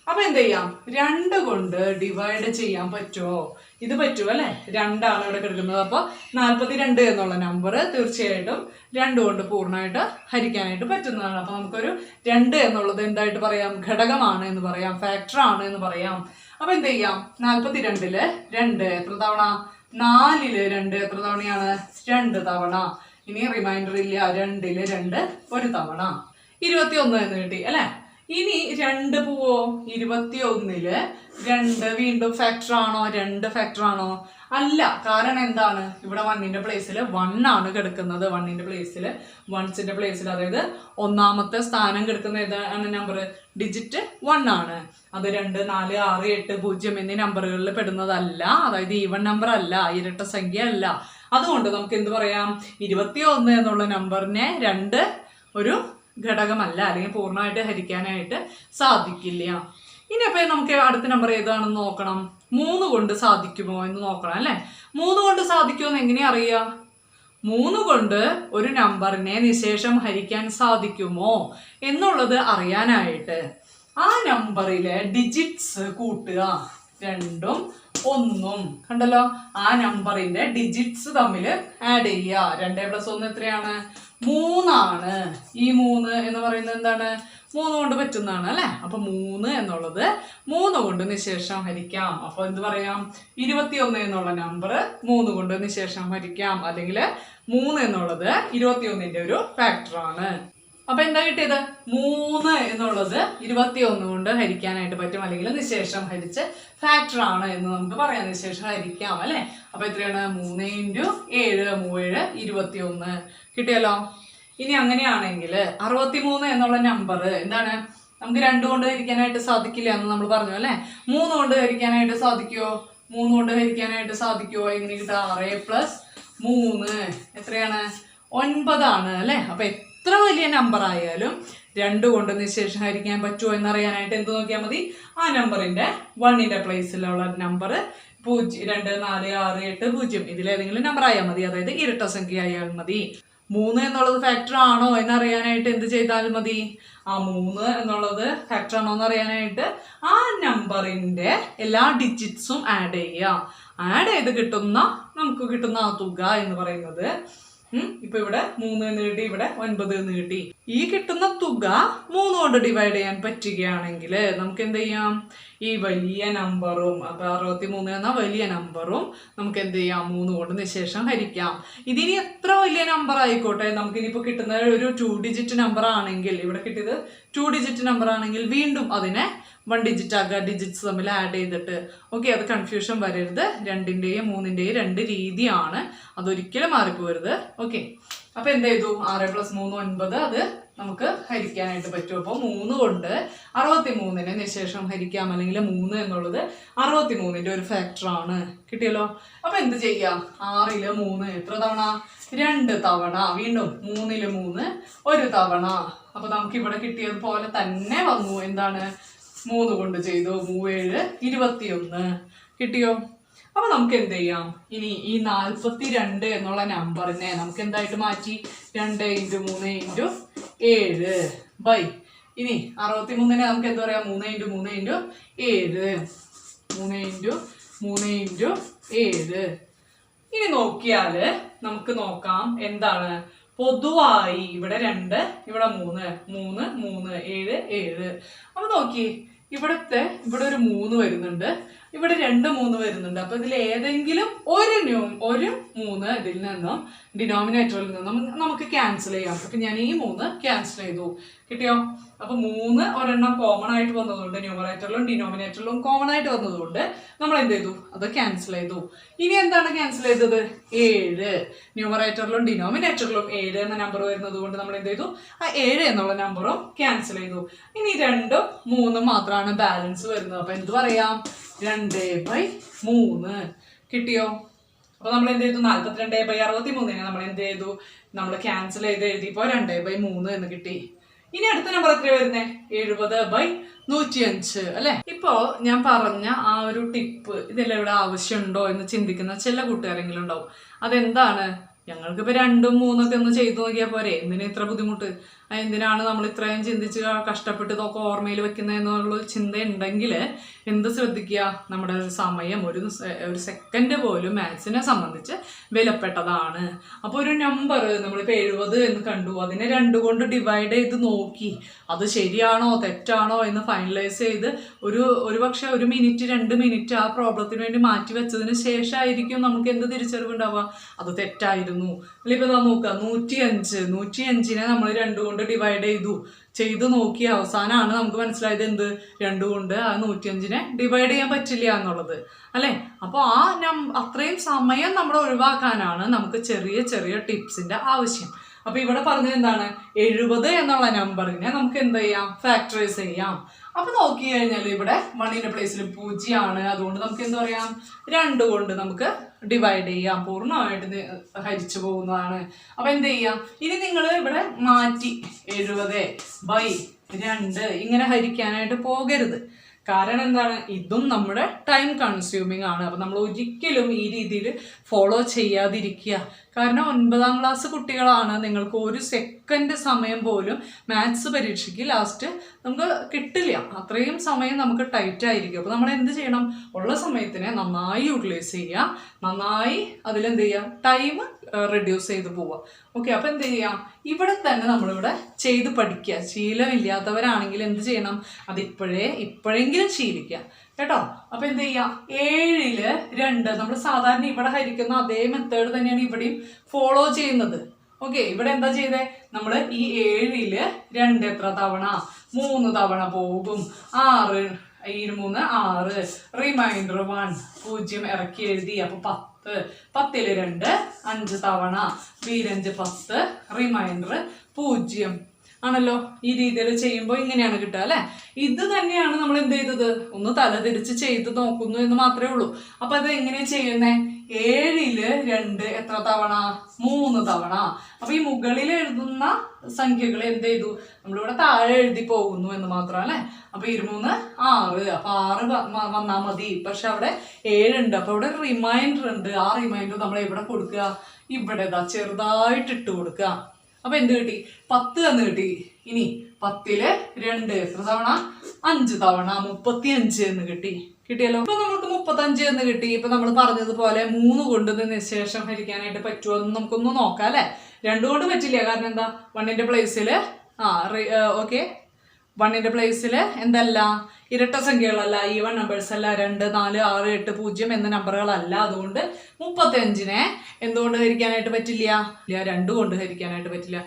അപ്പൊ എന്ത് ചെയ്യാം? 2 കൊണ്ട് ഡിവൈഡ് ചെയ്യാൻ പറ്റുമോ? ഇത് പറ്റുമോ അല്ലെ. 2 ആണ് ഇവിടെ കിടക്കുന്നത്. അപ്പൊ 42 എന്നുള്ള നമ്പർ തീർച്ചയായിട്ടും 2 കൊണ്ട് പൂർണ്ണമായിട്ട് ഹരിക്കാനായിട്ട് പറ്റുന്നതാണ്. അപ്പൊ നമുക്കൊരു 2 എന്നുള്ളത് എന്തായിട്ട് പറയാം? ഘടകമാണ് എന്ന് പറയാം, ഫാക്ടർ ആണ് എന്ന് പറയാം. അപ്പൊ എന്ത് ചെയ്യാം? 42ല് 2 എത്ര തവണ? 4ല് 2 എത്ര തവണയാണ്? 2 തവണ. ഇനി റിമൈൻഡർ ഇല്ല. 2ല് 2 ഒരു തവണ. 21 എന്ന് കിട്ടി അല്ലെ. ഇനി 2 പോവോ? 21ല് 2 വീണ്ടും ഫാക്ടർ ആണോ? 2 ഫാക്ടർ ആണോ? അല്ല. കാരണം എന്താണ്? ഇവിടെ 1ന്റെ പ്ലേസിൽ 1 ആണ് കിടക്കുന്നത്. 1ന്റെ പ്ലേസിൽ, 1ന്റെ പ്ലേസിൽ, അതായത് 1ാമത്തെ സ്ഥാനം കിടക്കുന്ന ഏതാണ് നമ്പർ? ഡിജിറ്റ് 1 ആണ്. അത് 2, 4, 6, 8, 0 എന്നീ നമ്പറുകളിൽ പെടുന്നതല്ല. അതായത് ഈവൺ നമ്പർ അല്ല, ഇരട്ട സംഖ്യ അല്ല. അതുകൊണ്ട് നമുക്ക് എന്ത് പറയാം? 21 എന്നുള്ള നമ്പറിനെ 2 ഒരു ഘടകമല്ല, അല്ലെങ്കിൽ പൂർണ്ണമായിട്ട് ഹരിക്കാനായിട്ട് സാധിക്കില്ല. ഇനി അപ്പൊ നമുക്ക് അടുത്ത നമ്പർ ഏതാണെന്ന് നോക്കണം. 3 കൊണ്ട് സാധിക്കുമോ എന്ന് നോക്കണം അല്ലെ. 3 കൊണ്ട് സാധിക്കുമോ എന്ന് എങ്ങനെയാ അറിയാ? 3 കൊണ്ട് ഒരു നമ്പറിനെ നിശേഷം ഹരിക്കാൻ സാധിക്കുമോ എന്നുള്ളത് അറിയാനായിട്ട് ആ നമ്പറിലെ ഡിജിറ്റ്സ് കൂട്ടുക. 2ഉം 1ഉം കണ്ടല്ലോ. ആ നമ്പറിന്റെ ഡിജിറ്റ്സ് തമ്മിൽ ആഡ് ചെയ്യുക. 2 + 1 എത്രയാണ്? 3 ആണ്. ഈ 3 എന്ന് പറയുന്നത് എന്താണ്? 3 കൊണ്ട് പറ്റുന്നതാണ് അല്ലെ. അപ്പൊ 3 എന്നുള്ളത് 3 കൊണ്ട് നിശേഷം ഹരിക്കാം. അപ്പൊ എന്ത് പറയാം? 21 എന്നുള്ള നമ്പർ 3 കൊണ്ട് നിശേഷം ഹരിക്കാം. അല്ലെങ്കിൽ 3 എന്നുള്ളത് 21ന്റെ ഒരു ഫാക്ടർ ആണ്. അപ്പൊ എന്താ കിട്ടിയത്? 3 എന്നുള്ളത് 21 കൊണ്ട് ഹരിക്കാനായിട്ട് പറ്റും, അല്ലെങ്കിൽ നിശേഷം ഹരിച്ച് ഫാക്ടർ ആണ് എന്ന് നമുക്ക് പറയാം. നിശേഷം ഹരിക്കാം അല്ലെ. അപ്പൊ എത്രയാണ്? 3 × 7 3 21 കിട്ടിയല്ലോ. ഇനി അങ്ങനെയാണെങ്കിൽ 63 എന്നുള്ള നമ്പർ എന്താണ്? നമുക്ക് 2 കൊണ്ട് ഹരിക്കാനായിട്ട് സാധിക്കില്ല എന്ന് നമ്മൾ പറഞ്ഞു അല്ലെ. 3 കൊണ്ട് ഹരിക്കാനായിട്ട് സാധിക്കുമോ? 3 കൊണ്ട് ഹരിക്കാനായിട്ട് സാധിക്കുമോ? എങ്ങനെ കിട്ടുക? 6 + 3 എത്രയാണ്? 9 ആണ് അല്ലെ. അപ്പൊ എത്ര വലിയ നമ്പർ ആയാലും 2 കൊണ്ട് നിശേഷം ഹരിക്കാൻ പറ്റുമോ എന്നറിയാനായിട്ട് എന്ത് നോക്കിയാൽ മതി? ആ നമ്പറിന്റെ 1ന്റെ പ്ലേസിലുള്ള നമ്പർ 0, 2, 4, 6, 8, 0 ഇതിലേതെങ്കിലും നമ്പർ ആയാൽ മതി. അതായത് ഇരട്ട സംഖ്യ ആയാൽ മതി. 3 എന്നുള്ളത് ഫാക്ടർ ആണോ എന്നറിയാനായിട്ട് എന്ത് ചെയ്താൽ മതി? ആ 3 എന്നുള്ളത് ഫാക്ടർ ആണോ എന്നറിയാനായിട്ട് ആ നമ്പറിന്റെ എല്ലാ ഡിജിറ്റ്സും ആഡ് ചെയ്യുക. ആഡ് ചെയ്ത് നമുക്ക് കിട്ടുന്ന ആ തുക എന്ന് പറയുന്നത് ഇപ്പൊ ഇവിടെ 3 എന്ന് കിട്ടി, ഇവിടെ 9 എന്ന് കിട്ടി. ഈ കിട്ടുന്ന തുക 3 കൊണ്ട് ഡിവൈഡ് ചെയ്യാൻ പറ്റുകയാണെങ്കിൽ നമുക്ക് എന്ത് ചെയ്യാം? ഈ വലിയ നമ്പറും, അപ്പൊ 63 എന്ന വലിയ നമ്പറും നമുക്ക് എന്ത് ചെയ്യാം? 3 കൊണ്ട് നിശേഷം ഹരിക്കാം. ഇതിനി എത്ര വലിയ നമ്പർ ആയിക്കോട്ടെ, നമുക്കിനിപ്പോ കിട്ടുന്ന ഒരു 2 ഡിജിറ്റ് നമ്പർ ആണെങ്കിൽ, ഇവിടെ കിട്ടിയത് 2 ഡിജിറ്റ് നമ്പർ ആണെങ്കിൽ വീണ്ടും അതിനെ 1 ഡിജിറ്റ് ആക്കുക. ഡിജിറ്റ്സ് തമ്മിൽ ആഡ് ചെയ്തിട്ട്. ഓക്കെ, അത് കൺഫ്യൂഷൻ വരരുത്. 2ന്റെയും 3ന്റെയും 2 രീതിയാണ്, അതൊരിക്കലും മാറിപ്പോരുത്. ഓക്കെ, അപ്പൊ എന്ത് ചെയ്തു? 6 + 3 9. അത് നമുക്ക് ഹരിക്കാനായിട്ട് പറ്റും. അപ്പോൾ 3 കൊണ്ട് 63നെ നിശേഷം ഹരിക്കാം, അല്ലെങ്കിൽ 3 എന്നുള്ളത് 63ന്റെ ഒരു ഫാക്ടർ ആണ്. കിട്ടിയല്ലോ. അപ്പൊ എന്ത് ചെയ്യാം? 6ല് 3 എത്ര തവണ? 2 തവണ. വീണ്ടും 3ല് 3 ഒരു തവണ. അപ്പൊ നമുക്ക് ഇവിടെ കിട്ടിയതുപോലെ തന്നെ വന്നു. എന്താണ്? 3 കൊണ്ട് ചെയ്തു. 3 7 21 കിട്ടിയോ? അപ്പൊ നമുക്ക് എന്ത് ചെയ്യാം? ഇനി ഈ 42 എന്നുള്ള നമ്പറിനെ നമുക്ക് എന്തായിട്ട് മാറ്റി? 2 × 3 × 7 / ഇനി 63-നെ നമുക്ക് എന്താ പറയാ 3 × 3 × 7. 3 × 3 × 7. ഇനി നോക്കിയാല് നമുക്ക് നോക്കാം എന്താണ് പൊതുവായി ഇവിടെ 2 ഇവിടെ 3 3 3 7 7. അപ്പൊ നോക്കി ഇവിടെ ഒരു 3 വരുന്നുണ്ട്, ഇവിടെ 2 3 വരുന്നുണ്ട്. അപ്പൊ ഇതിൽ ഏതെങ്കിലും ഒരു 3 ഇതിൽ നിന്നും ഡിനോമിനേറ്ററിൽ നിന്നും നമുക്ക് ക്യാൻസൽ ചെയ്യാം. അപ്പൊ ഞാൻ ഈ 3 ക്യാൻസൽ ചെയ്തു. കിട്ടിയോ? അപ്പൊ 3 ഒരെണ്ണം കോമൺ ആയിട്ട് വന്നതുകൊണ്ട് ന്യൂമറേറ്ററിലും ഡിനോമിനേറ്ററിലും കോമൺ ആയിട്ട് വന്നതുകൊണ്ട് നമ്മൾ എന്ത് ചെയ്തു? അത് ക്യാൻസൽ ചെയ്തു. ഇനി എന്താണ് ക്യാൻസൽ ചെയ്തത്? 7. ന്യൂമറേറ്ററിലും ഡിനോമിനേറ്ററിലും 7 എന്ന നമ്പർ വരുന്നത് കൊണ്ട് നമ്മൾ എന്ത് ചെയ്തു? ആ 7 എന്നുള്ള നമ്പറും ക്യാൻസൽ ചെയ്തു. ഇനി 2 3 മാത്രമാണ് ബാലൻസ് വരുന്നത്. അപ്പൊ എന്ത് പറയാം? 2/3. കിട്ടിയോ? അപ്പൊ നമ്മൾ എന്ത് ചെയ്തു? 42/63 നമ്മൾ എന്ത് ചെയ്തു? നമ്മൾ ക്യാൻസൽ ചെയ്ത് എഴുതിയപ്പോ 2/3 എന്ന് കിട്ടി. ഇനി അടുത്ത നമ്പർ എത്ര വരുന്നേ? 70/105 അല്ലെ? ഇപ്പോ ഞാൻ പറഞ്ഞ ആ ഒരു ടിപ്പ് ഇതെല്ലാം ഇവിടെ ആവശ്യമുണ്ടോ എന്ന് ചിന്തിക്കുന്ന ചില കൂട്ടുകാരെങ്കിലും ഉണ്ടാവും. അതെന്താണ്? ഞങ്ങൾക്കിപ്പോ 2 3 ഒക്കെ ഒന്ന് ചെയ്തു നോക്കിയാൽ പോരെ, എന്തിനാ ഇത്ര ബുദ്ധിമുട്ട്? എന്തിനാണ് നമ്മൾ ഇത്രയും ചിന്തിച്ച് കഷ്ടപ്പെട്ട് ഇതൊക്കെ ഓർമ്മയിൽ വെക്കുന്നതെന്നുള്ള ചിന്ത ഉണ്ടെങ്കിൽ എന്ത് ശ്രദ്ധിക്കുക? നമ്മുടെ സമയം ഒരു സെക്കൻഡ് പോലും മാത്സിനെ സംബന്ധിച്ച് വിലപ്പെട്ടതാണ്. അപ്പോൾ ഒരു നമ്പർ നമ്മളിപ്പോൾ 70 എന്ന് കണ്ടു, അതിനെ 2 കൊണ്ട് ഡിവൈഡ് ചെയ്ത് നോക്കി അത് ശരിയാണോ തെറ്റാണോ എന്ന് ഫൈനലൈസ് ചെയ്ത് ഒരു പക്ഷെ 1 മിനിറ്റ് 2 മിനിറ്റ് ആ പ്രോബ്ലത്തിന് വേണ്ടി മാറ്റി വെച്ചതിന് ശേഷമായിരിക്കും നമുക്ക് എന്ത് തിരിച്ചറിവുണ്ടാവുക? അത് തെറ്റായിരുന്നു. അല്ലെങ്കിൽ ഇപ്പോൾ നോക്കുക 105നെ നമ്മൾ 2 കൊണ്ട് ഡിവൈഡ് ചെയ്തു നോക്കി അവസാനമാണ് നമുക്ക് മനസ്സിലായത് എന്ത്? 2 കൊണ്ട് ആ 105നെ ഡിവൈഡ് ചെയ്യാൻ പറ്റില്ല എന്നുള്ളത് അല്ലേ? അപ്പോൾ അത്രയും സമയം നമ്മൾ ഒഴിവാക്കാനാണ് നമുക്ക് ചെറിയ ചെറിയ ടിപ്സിന്റെ ആവശ്യം. അപ്പൊ ഇവിടെ പറഞ്ഞത് എന്താണ്? 70 എന്നുള്ള നമ്പറിനെ നമുക്ക് എന്ത് ചെയ്യാം? ഫാക്ടറൈസ് ചെയ്യാം. അപ്പൊ നോക്കി കഴിഞ്ഞാൽ ഇവിടെ 1ന്റെ പ്ലേസിൽ 0 ആണ്. അതുകൊണ്ട് നമുക്ക് എന്താ പറയാം? 2 കൊണ്ട് നമുക്ക് ഡിവൈഡ് ചെയ്യാം. പൂർണ്ണമായിട്ട് ഹരിച്ചു പോകുന്നതാണ്. അപ്പൊ എന്ത് ചെയ്യാം? ഇനി നിങ്ങൾ ഇവിടെ മാറ്റി 70/2 ഇങ്ങനെ ഹരിക്കാനായിട്ട് പോകരുത്. കാരണം എന്താണ്? ഇതും നമ്മുടെ ടൈം കൺസ്യൂമിങ് ആണ്. അപ്പൊ നമ്മൾ ഒരിക്കലും ഈ രീതിയിൽ ഫോളോ ചെയ്യാതിരിക്കുക. കാരണം 9ാം ക്ലാസ് കുട്ടികളാണ്. നിങ്ങൾക്ക് 1 സെക്കൻഡ് സമയം പോലും മാത്സ് പരീക്ഷയ്ക്ക് ലാസ്റ്റ് നമുക്ക് കിട്ടില്ല. അത്രയും സമയം നമുക്ക് ടൈറ്റ് ആയിരിക്കും. അപ്പോൾ നമ്മൾ എന്ത് ചെയ്യണം? ഉള്ള സമയത്തിനെ നന്നായി യൂട്ടിലൈസ് ചെയ്യുക, നന്നായി അതിലെന്ത് ചെയ്യുക? ടൈം റെഡ്യൂസ് ചെയ്ത് പോവുക. ഓക്കെ, അപ്പം എന്ത് ചെയ്യാം? ഇവിടെ തന്നെ നമ്മളിവിടെ ചെയ്ത് പഠിക്കുക. ശീലമില്ലാത്തവരാണെങ്കിൽ എന്ത് ചെയ്യണം? അത് ഇപ്പോഴെങ്കിലും ശീലിക്കുക കേട്ടോ. അപ്പൊ എന്ത് ചെയ്യാം? 7ൽ 2 നമ്മൾ സാധാരണ ഇവിടെ ഹരിക്കുന്ന അതേ മെത്തേഡ് തന്നെയാണ് ഇവിടെയും ഫോളോ ചെയ്യുന്നത്. ഓക്കെ, ഇവിടെ എന്താ ചെയ്തേ? നമ്മൾ ഈ 7ൽ 2 എത്ര തവണ? 3 തവണ പോകും. 6 6 റിമൈൻഡർ 1 0 ഇറക്കി എഴുതി. അപ്പൊ 10 10ൽ 2 5 തവണ. 5 10 റിമൈൻഡർ 0 ആണല്ലോ. ഈ രീതിയിൽ ചെയ്യുമ്പോൾ ഇങ്ങനെയാണ് കിട്ടുക അല്ലെ? ഇത് തന്നെയാണ് നമ്മൾ എന്ത് ചെയ്തത്? ഒന്ന് തലതിരിച്ച് ചെയ്ത് നോക്കുന്നു എന്ന് മാത്രമേ ഉള്ളൂ. അപ്പൊ അത് എങ്ങനെയാ ചെയ്യുന്നേ? 7ൽ 2 എത്ര തവണ? 3 തവണ. അപ്പൊ ഈ മുകളിൽ എഴുതുന്ന സംഖ്യകൾ എന്ത് ചെയ്തു? നമ്മളിവിടെ താഴെ എഴുതി പോകുന്നു എന്ന് മാത്രം അല്ലെ? അപ്പൊ 23 6. അപ്പൊ 6 വന്നാൽ മതി. പക്ഷെ അവിടെ 7 ഉണ്ട്. അപ്പൊ ഇവിടെ റിമൈൻഡർ ഉണ്ട്. ആ റിമൈൻഡർ നമ്മൾ എവിടെ കൊടുക്കുക? ഇവിടെ ചെറുതായിട്ട് ഇട്ട് കൊടുക്കുക. അപ്പൊ എന്ത് കിട്ടി? 10 എന്ന് കിട്ടി. ഇനി 10ൽ 2 എത്ര തവണ? 5 തവണ. 35 എന്ന് കിട്ടിയല്ലോ. ഇപ്പൊ നമുക്ക് 35 എന്ന് കിട്ടി. ഇപ്പൊ നമ്മൾ പറഞ്ഞതുപോലെ 3 കൊണ്ട് നിശേഷം ഹരിക്കാനായിട്ട് പറ്റുമോ എന്ന് നമുക്കൊന്ന് നോക്കാം അല്ലെ? 2 കൊണ്ട് പറ്റില്ല. കാരണം എന്താ? 1ന്റെ പ്ലേസിൽ ഓക്കെ 1ന്റെ പ്ലേസിൽ എന്തല്ല? ഇരട്ട സംഖ്യകളല്ല, ഈവൺ നമ്പേഴ്സ് അല്ല. 2 4 6 8 0 എന്ന നമ്പറുകളല്ല. അതുകൊണ്ട് 35നെ എന്തുകൊണ്ട് ഹരിക്കാനായിട്ട് പറ്റില്ല? 2 കൊണ്ട് ഹരിക്കാനായിട്ട് പറ്റില്ല.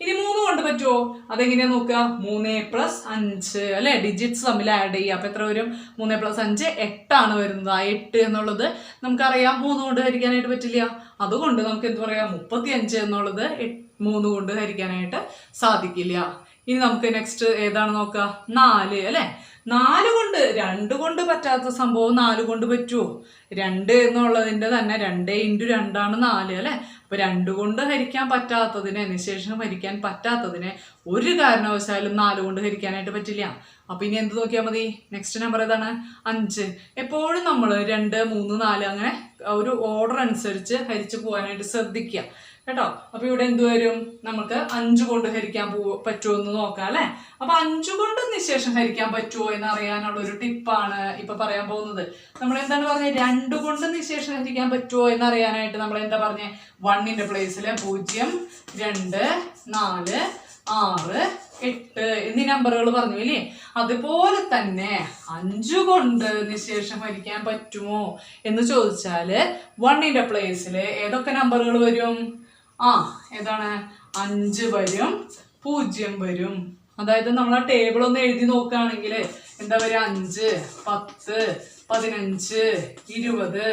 ഇനി 3 കൊണ്ട് പറ്റുമോ? അതെങ്ങനെയാ നോക്കുക? 3 + 5 അല്ലെ? ഡിജിറ്റ്സ് തമ്മിൽ ആഡ് ചെയ്യുക. അപ്പൊ എത്ര വരും? 3 + 5 8 ആണ് വരുന്നത്. ആ 8 എന്നുള്ളത് നമുക്കറിയാം 3 കൊണ്ട് ഹരിക്കാനായിട്ട് പറ്റില്ല. അതുകൊണ്ട് നമുക്ക് എന്ത് പറയാം? 35 എന്നുള്ളത് 3 കൊണ്ട് ഹരിക്കാനായിട്ട് സാധിക്കില്ല. ഇനി നമുക്ക് നെക്സ്റ്റ് ഏതാണ് നോക്കുക? 4 അല്ലെ? 4 കൊണ്ട് 2 കൊണ്ട് പറ്റാത്ത സംഭവം 4 കൊണ്ട് പറ്റുമോ? 2 എന്നുള്ളതിന്റെ തന്നെ 2 × 2 ആണ് 4 അല്ലെ? അപ്പൊ 2 കൊണ്ട് ഹരിക്കാൻ പറ്റാത്തതിനെ, നിശേഷം ഹരിക്കാൻ പറ്റാത്തതിനെ ഒരു കാരണവശാലും 4 കൊണ്ട് ഹരിക്കാനായിട്ട് പറ്റില്ല. അപ്പൊ ഇനി എന്ത് നോക്കിയാൽ മതി? നെക്സ്റ്റ് നമ്പർ ഏതാണ്? 5. എപ്പോഴും നമ്മൾ 2 3 4 അങ്ങനെ ഒരു ഓർഡർ അനുസരിച്ച് ഹരിച്ചു പോകാനായിട്ട് ശ്രദ്ധിക്കുക. കേട്ടോ. അപ്പൊ ഇവിടെ എന്ത് വരും? നമുക്ക് 5 കൊണ്ട് ഹരിക്കാൻ പറ്റുമോ എന്ന് നോക്കാം അല്ലെ. അപ്പൊ 5 കൊണ്ട് നിശേഷം ഹരിക്കാൻ പറ്റുമോ എന്ന് അറിയാനുള്ള ഒരു ടിപ്പാണ് ഇപ്പൊ പറയാൻ പോകുന്നത്. നമ്മൾ എന്താണ് പറഞ്ഞത്? 2 കൊണ്ട് നിശേഷം ഹരിക്കാൻ പറ്റുമോ എന്ന് അറിയാനായിട്ട് നമ്മൾ എന്താ പറഞ്ഞേ? 1ന്റെ പ്ലേസിൽ 0, 2, 4, 6, 8 എന്നീ നമ്പറുകൾ പറഞ്ഞു ഇല്ലേ. അതുപോലെ തന്നെ 5 കൊണ്ട് നിശേഷം ഹരിക്കാൻ പറ്റുമോ എന്ന് ചോദിച്ചാല് 1ന്റെ പ്ലേസിൽ ഏതൊക്കെ നമ്പറുകൾ വരും? ഏതാണ്? 5 വരും, 0 വരും. അതായത് നമ്മൾ ആ ടേബിൾ ഒന്ന് എഴുതി നോക്കുകയാണെങ്കിൽ എന്താ വരിക? 5, 10, 15, 20,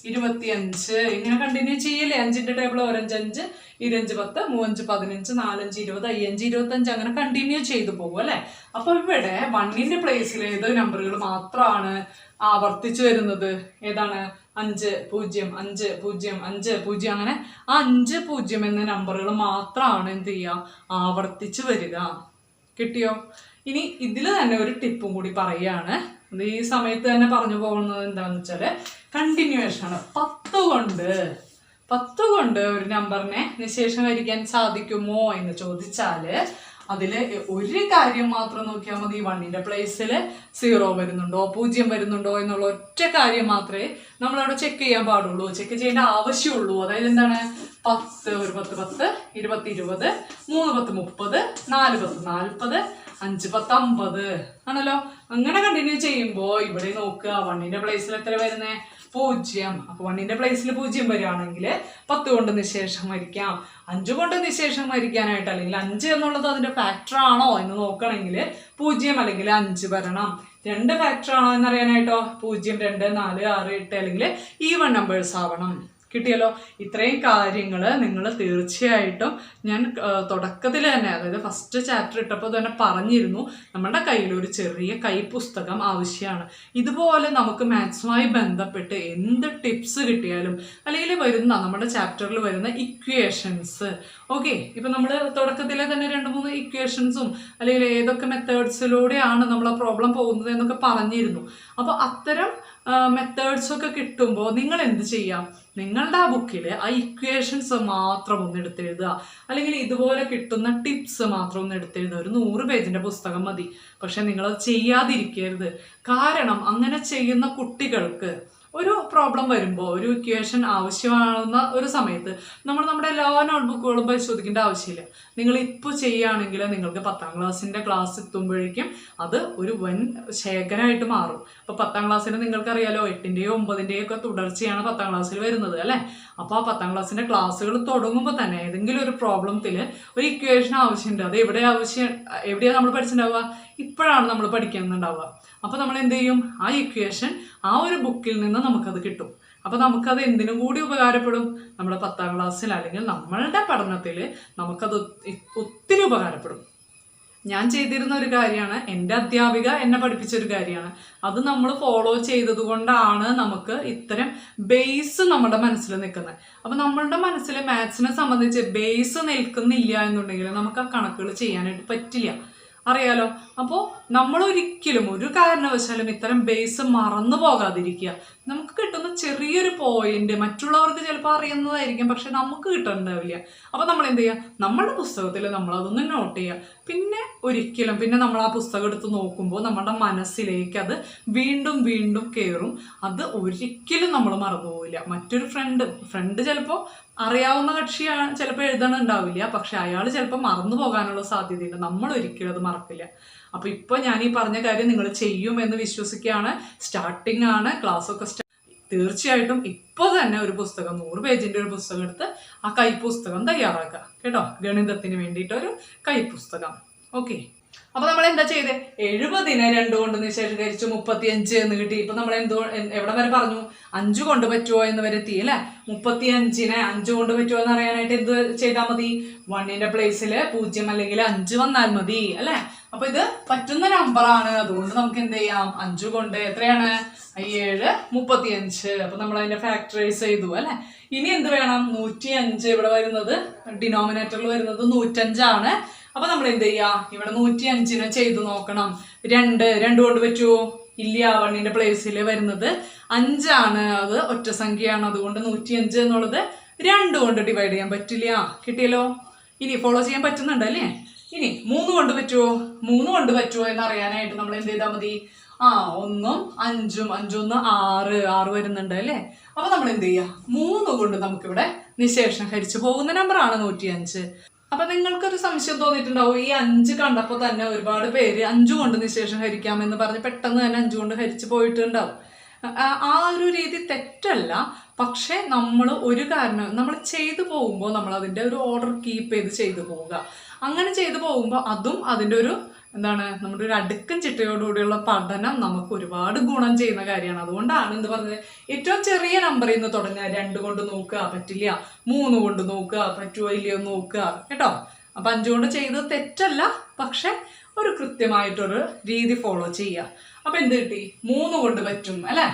25 ഇങ്ങനെ കണ്ടിന്യൂ ചെയ്യല്ലേ? 5ന്റെ ടേബിൾ 1 5 5, 2 5 10, 3 5 15, 4 5 20, 5 25 അങ്ങനെ കണ്ടിന്യൂ ചെയ്തു പോകും അല്ലെ. അപ്പൊ ഇവിടെ 1ന്റെ പ്ലേസിൽ ഏത് നമ്പറുകൾ മാത്രമാണ് ആവർത്തിച്ചു വരുന്നത്? ഏതാണ്? 5 0 5 0 5 0 അങ്ങനെ 5 0 എന്ന നമ്പറുകൾ മാത്രമാണ് എന്ത് ചെയ്യുക? ആവർത്തിച്ച് വരിക. കിട്ടിയോ? ഇനി ഇതിൽ തന്നെ ഒരു ടിപ്പും കൂടി പറയുകയാണ്. ഈ സമയത്ത് തന്നെ പറഞ്ഞു പോകുന്നത് എന്താണെന്ന് വെച്ചാല് കണ്ടിന്യൂവേഷൻ ആണ്. 10 കൊണ്ട് ഒരു നമ്പറിനെ നിശേഷം ഹരിക്കാൻ സാധിക്കുമോ എന്ന് ചോദിച്ചാല് അതില് ഒരു കാര്യം മാത്രം നോക്കിയാൽ മതി. 1ന്റെ പ്ലേസിൽ 0 വരുന്നുണ്ടോ 0 വരുന്നുണ്ടോ എന്നുള്ള ഒറ്റ കാര്യം മാത്രമേ നമ്മളവിടെ ചെക്ക് ചെയ്യാൻ പാടുള്ളൂ, ചെക്ക് ചെയ്യേണ്ട ആവശ്യമുള്ളൂ. അതായത് എന്താണ്? 10 ഒരു 10 10, 20 20, 3 10 30, 4 10 40, 5 10 50 ആണല്ലോ. അങ്ങനെ കണ്ടിന്യൂ ചെയ്യുമ്പോ ഇവിടെ നോക്കുക, 1ന്റെ പ്ലേസിൽ എത്ര വരുന്നേ? 0. അപ്പൊ 1ന്റെ പ്ലേസിൽ 0 വരികയാണെങ്കിൽ 10 കൊണ്ട് നിശേഷം ഹരിക്കാം. 5 കൊണ്ട് നിശേഷം ഹരിക്കാനായിട്ട് അല്ലെങ്കിൽ 5 എന്നുള്ളത് അതിന്റെ ഫാക്ടർ ആണോ എന്ന് നോക്കണമെങ്കിൽ 0 അല്ലെങ്കിൽ 5 വരണം. 2 ഫാക്ടർ ആണോ എന്നറിയാനായിട്ടോ 0, 2, 4, 6, 8 അല്ലെങ്കിൽ ഈവൺ നമ്പേഴ്സ് ആവണം. കിട്ടിയല്ലോ. ഇത്രയും കാര്യങ്ങൾ നിങ്ങൾ തീർച്ചയായിട്ടും ഞാൻ തുടക്കത്തിൽ തന്നെ, അതായത് ഫസ്റ്റ് ചാപ്റ്റർ ഇട്ടപ്പോൾ തന്നെ പറഞ്ഞിരുന്നു, നമ്മുടെ കയ്യിൽ ഒരു ചെറിയ കൈപ്പുസ്തകം ആവശ്യമാണ്. ഇതുപോലെ നമുക്ക് മാത്സുമായി ബന്ധപ്പെട്ട് എന്ത് ടിപ്സ് കിട്ടിയാലും അല്ലെങ്കിൽ വരുന്ന നമ്മുടെ ചാപ്റ്ററിൽ വരുന്ന ഇക്വേഷൻസ്, ഓക്കെ, ഇപ്പം നമ്മൾ തുടക്കത്തിലെ തന്നെ 2-3 ഇക്വേഷൻസും അല്ലെങ്കിൽ ഏതൊക്കെ മെത്തേഡ്സിലൂടെയാണ് നമ്മൾ ആ പ്രോബ്ലം പോകുന്നത് എന്നൊക്കെ പറഞ്ഞിരുന്നു. അപ്പോൾ അത്തരം മെത്തേഡ്സ് ഒക്കെ കിട്ടുമ്പോൾ നിങ്ങൾ എന്ത് ചെയ്യാം? നിങ്ങളുടെ ആ ബുക്കിൽ ആ ഇക്വേഷൻസ് മാത്രം ഒന്ന് എടുത്തെഴുതുക, അല്ലെങ്കിൽ ഇതുപോലെ കിട്ടുന്ന ടിപ്സ് മാത്രം ഒന്ന് എടുത്തെഴുതുക. ഒരു 100 പേജിന്റെ പുസ്തകം മതി. പക്ഷെ നിങ്ങളത് ചെയ്യാതിരിക്കരുത്. കാരണം അങ്ങനെ ചെയ്യുന്ന കുട്ടികൾക്ക് ഒരു പ്രോബ്ലം വരുമ്പോൾ, ഒരു ഇക്വേഷൻ ആവശ്യമാകുന്ന ഒരു സമയത്ത് നമ്മൾ നമ്മുടെ എല്ലാ നോട്ട്ബുക്കുകളും പരിശോധിക്കേണ്ട ആവശ്യമില്ല. നിങ്ങൾ ഇപ്പോൾ ചെയ്യുകയാണെങ്കിൽ നിങ്ങൾക്ക് 10ാം ക്ലാസ്സിൻ്റെ ക്ലാസ് എത്തുമ്പോഴേക്കും അത് ഒരു വൻ ശേഖരമായിട്ട് മാറും. അപ്പോൾ 10ാം ക്ലാസ്സിന് നിങ്ങൾക്കറിയാലോ 8ന്റെയോ 9ന്റെയോ ഒക്കെ തുടർച്ചയാണ് 10ാം ക്ലാസ്സിൽ വരുന്നത് അല്ലേ. അപ്പോൾ ആ 10ാം ക്ലാസ്സിൻ്റെ ക്ലാസ്സുകൾ തുടങ്ങുമ്പോൾ തന്നെ ഏതെങ്കിലും ഒരു പ്രോബ്ലത്തിൽ ഒരു ഇക്വേഷൻ ആവശ്യമുണ്ട്. അത് എവിടെയാണ് നമ്മൾ പഠിച്ചിട്ടുണ്ടാവുക? ഇപ്പോഴാണ് നമ്മൾ പഠിക്കുന്നുണ്ടാവുക. അപ്പോൾ നമ്മൾ എന്ത് ചെയ്യും? ആ ഇക്വേഷൻ ആ ഒരു ബുക്കിൽ നിന്ന് നമുക്കത് കിട്ടും. അപ്പോൾ നമുക്കത് എന്തിനും കൂടി ഉപകാരപ്പെടും? നമ്മുടെ 10ാം ക്ലാസ്സിൽ അല്ലെങ്കിൽ നമ്മളുടെ പഠനത്തിൽ നമുക്കത് ഒത്തിരി ഉപകാരപ്പെടും. ഞാൻ ചെയ്തിരുന്ന ഒരു കാര്യമാണ്, എൻ്റെ അധ്യാപിക എന്നെ പഠിപ്പിച്ചൊരു കാര്യമാണ്. അത് നമ്മൾ ഫോളോ ചെയ്തത് കൊണ്ടാണ് നമുക്ക് ഇത്തരം ബേസ് നമ്മുടെ മനസ്സിൽ നിൽക്കുന്നത്. അപ്പം നമ്മളുടെ മനസ്സിൽ മാത്സിനെ സംബന്ധിച്ച് ബേസ് നിൽക്കുന്നില്ല എന്നുണ്ടെങ്കിൽ നമുക്ക് ആ കണക്കുകൾ ചെയ്യാനായിട്ട് പറ്റില്ല, അറിയാലോ. അപ്പോൾ നമ്മൾ ഒരിക്കലും ഒരു കാരണവശാലും ഇത്തരം ബേസ് മറന്നു പോകാതിരിക്കുക. നമുക്ക് കിട്ടുന്ന ചെറിയൊരു പോയിന്റ് മറ്റുള്ളവർക്ക് ചിലപ്പോൾ അറിയുന്നതായിരിക്കും, പക്ഷെ നമുക്ക് കിട്ടുന്നുണ്ടാവില്ല. അപ്പോൾ നമ്മൾ എന്ത് ചെയ്യുക? നമ്മുടെ പുസ്തകത്തിൽ നമ്മളതൊന്ന് നോട്ട് ചെയ്യുക. പിന്നെ നമ്മൾ ആ പുസ്തകം എടുത്ത് നോക്കുമ്പോൾ നമ്മുടെ മനസ്സിലേക്ക് അത് വീണ്ടും വീണ്ടും കയറും. അത് ഒരിക്കലും നമ്മൾ മറന്നു പോവില്ല. മറ്റൊരു ഫ്രണ്ട് ചിലപ്പോൾ അറിയാവുന്ന കക്ഷിയാണ്, ചിലപ്പോൾ എഴുതണുണ്ടാവില്ല, പക്ഷെ അയാൾ ചിലപ്പോൾ മറന്നു പോകാനുള്ള സാധ്യതയുണ്ട്. നമ്മൾ ഒരിക്കലും അത് മറക്കില്ല. അപ്പോൾ ഇപ്പോൾ ഞാൻ ഈ പറഞ്ഞ കാര്യം നിങ്ങൾ ചെയ്യുമെന്ന് വിശ്വസിക്കുകയാണ്. സ്റ്റാർട്ടിംഗ് ആണ്, ക്ലാസ്സൊക്കെ തീർച്ചയായിട്ടും ഇപ്പോൾ തന്നെ ഒരു പുസ്തകം 100 പേജിൻ്റെ ഒരു പുസ്തകം എടുത്ത് ആ കൈപ്പുസ്തകം തയ്യാറാക്കുക കേട്ടോ. ഗണിതത്തിന് വേണ്ടിയിട്ടൊരു കൈപ്പുസ്തകം. ഓക്കെ. അപ്പൊ നമ്മൾ എന്താ ചെയ്തേ? 70നെ 2 കൊണ്ട് നിശേഷം ഹരിച്ചു 35 എന്ന് കിട്ടി. ഇപ്പൊ നമ്മൾ എവിടെ വരെ പറഞ്ഞു? 5 കൊണ്ട് പറ്റുമോ എന്ന് വരെ എത്തി അല്ലെ. 35നെ 5 കൊണ്ട് പറ്റുമോ എന്ന് അറിയാനായിട്ട് എന്ത് ചെയ്താൽ മതി? 1ന്റെ പ്ലേസിൽ 0 അല്ലെങ്കിൽ 5 വന്നാൽ മതി അല്ലെ. അപ്പൊ ഇത് പറ്റുന്ന നമ്പറാണ്, അതുകൊണ്ട് നമുക്ക് എന്ത് ചെയ്യാം? 5 കൊണ്ട് എത്രയാണ്? 7 35. അപ്പൊ നമ്മൾ അതിന്റെ ഫാക്ടറൈസ് ചെയ്തു അല്ലെ. ഇനി എന്ത് വേണം? 105 ഇവിടെ വരുന്നത്, ഡിനോമിനേറ്ററിൽ വരുന്നത് 105 ആണ്. അപ്പൊ നമ്മൾ എന്ത് ചെയ്യാ? ഇവിടെ 105നെ ചെയ്തു നോക്കണം. 2 കൊണ്ട് പറ്റുമോ? ഇല്ല. 1ന്റെ പ്ലേസിൽ വരുന്നത് 5 ആണ്, അത് ഒറ്റ സംഖ്യയാണ്. അതുകൊണ്ട് 105 എന്നുള്ളത് 2 കൊണ്ട് ഡിവൈഡ് ചെയ്യാൻ പറ്റില്ല. കിട്ടിയല്ലോ. ഇനി ഫോളോ ചെയ്യാൻ പറ്റുന്നുണ്ടല്ലേ? ഇനി 3 കൊണ്ട് പറ്റുമോ? 3 കൊണ്ട് പറ്റുമോ എന്നറിയാനായിട്ട് നമ്മൾ എന്ത് ചെയ്താൽ മതി? 1ഉം 5ഉം 5 1 6 വരുന്നുണ്ട് അല്ലേ? അപ്പൊ നമ്മൾ എന്ത് ചെയ്യുക? 3 കൊണ്ട് നമുക്കിവിടെ നിശേഷം ഹരിച്ചു പോകുന്ന നമ്പറാണ് 105. അപ്പൊ നിങ്ങൾക്കൊരു സംശയം തോന്നിയിട്ടുണ്ടാവും, ഈ 5 കണ്ടപ്പോൾ തന്നെ ഒരുപാട് പേര് 5 കൊണ്ട് നിശേഷം ഹരിക്കാമെന്ന് പറഞ്ഞ് പെട്ടെന്ന് തന്നെ 5 കൊണ്ട് ഹരിച്ചു പോയിട്ടുണ്ടാവും. ആ ഒരു രീതി തെറ്റല്ല. പക്ഷെ നമ്മൾ ഒരു കാരണം നമ്മൾ ചെയ്തു പോകുമ്പോൾ നമ്മൾ അതിൻ്റെ ഒരു ഓർഡർ കീപ്പ് ചെയ്തു പോവുക. അങ്ങനെ ചെയ്തു പോകുമ്പോൾ അതും അതിൻ്റെ ഒരു നമ്മുടെ ഒരു അടുക്കും ചിട്ടയോടുകൂടിയുള്ള പഠനം നമുക്ക് ഒരുപാട് ഗുണം ചെയ്യുന്ന കാര്യമാണ്. അതുകൊണ്ടാണ് എന്ത് പറഞ്ഞത്, ഏറ്റവും ചെറിയ നമ്പറിൽ നിന്ന് തുടങ്ങുക. 2 കൊണ്ട് നോക്കുക, പറ്റില്ല. 3 കൊണ്ട് നോക്കുക, പറ്റുമോ ഇല്ലയോ നോക്കുക കേട്ടോ. അപ്പം 5 കൊണ്ട് ചെയ്തത് തെറ്റല്ല, പക്ഷെ ഒരു കൃത്യമായിട്ടൊരു രീതി ഫോളോ ചെയ്യുക. അപ്പം എന്ത് കിട്ടി? 3 കൊണ്ട് പറ്റും അല്ലേ?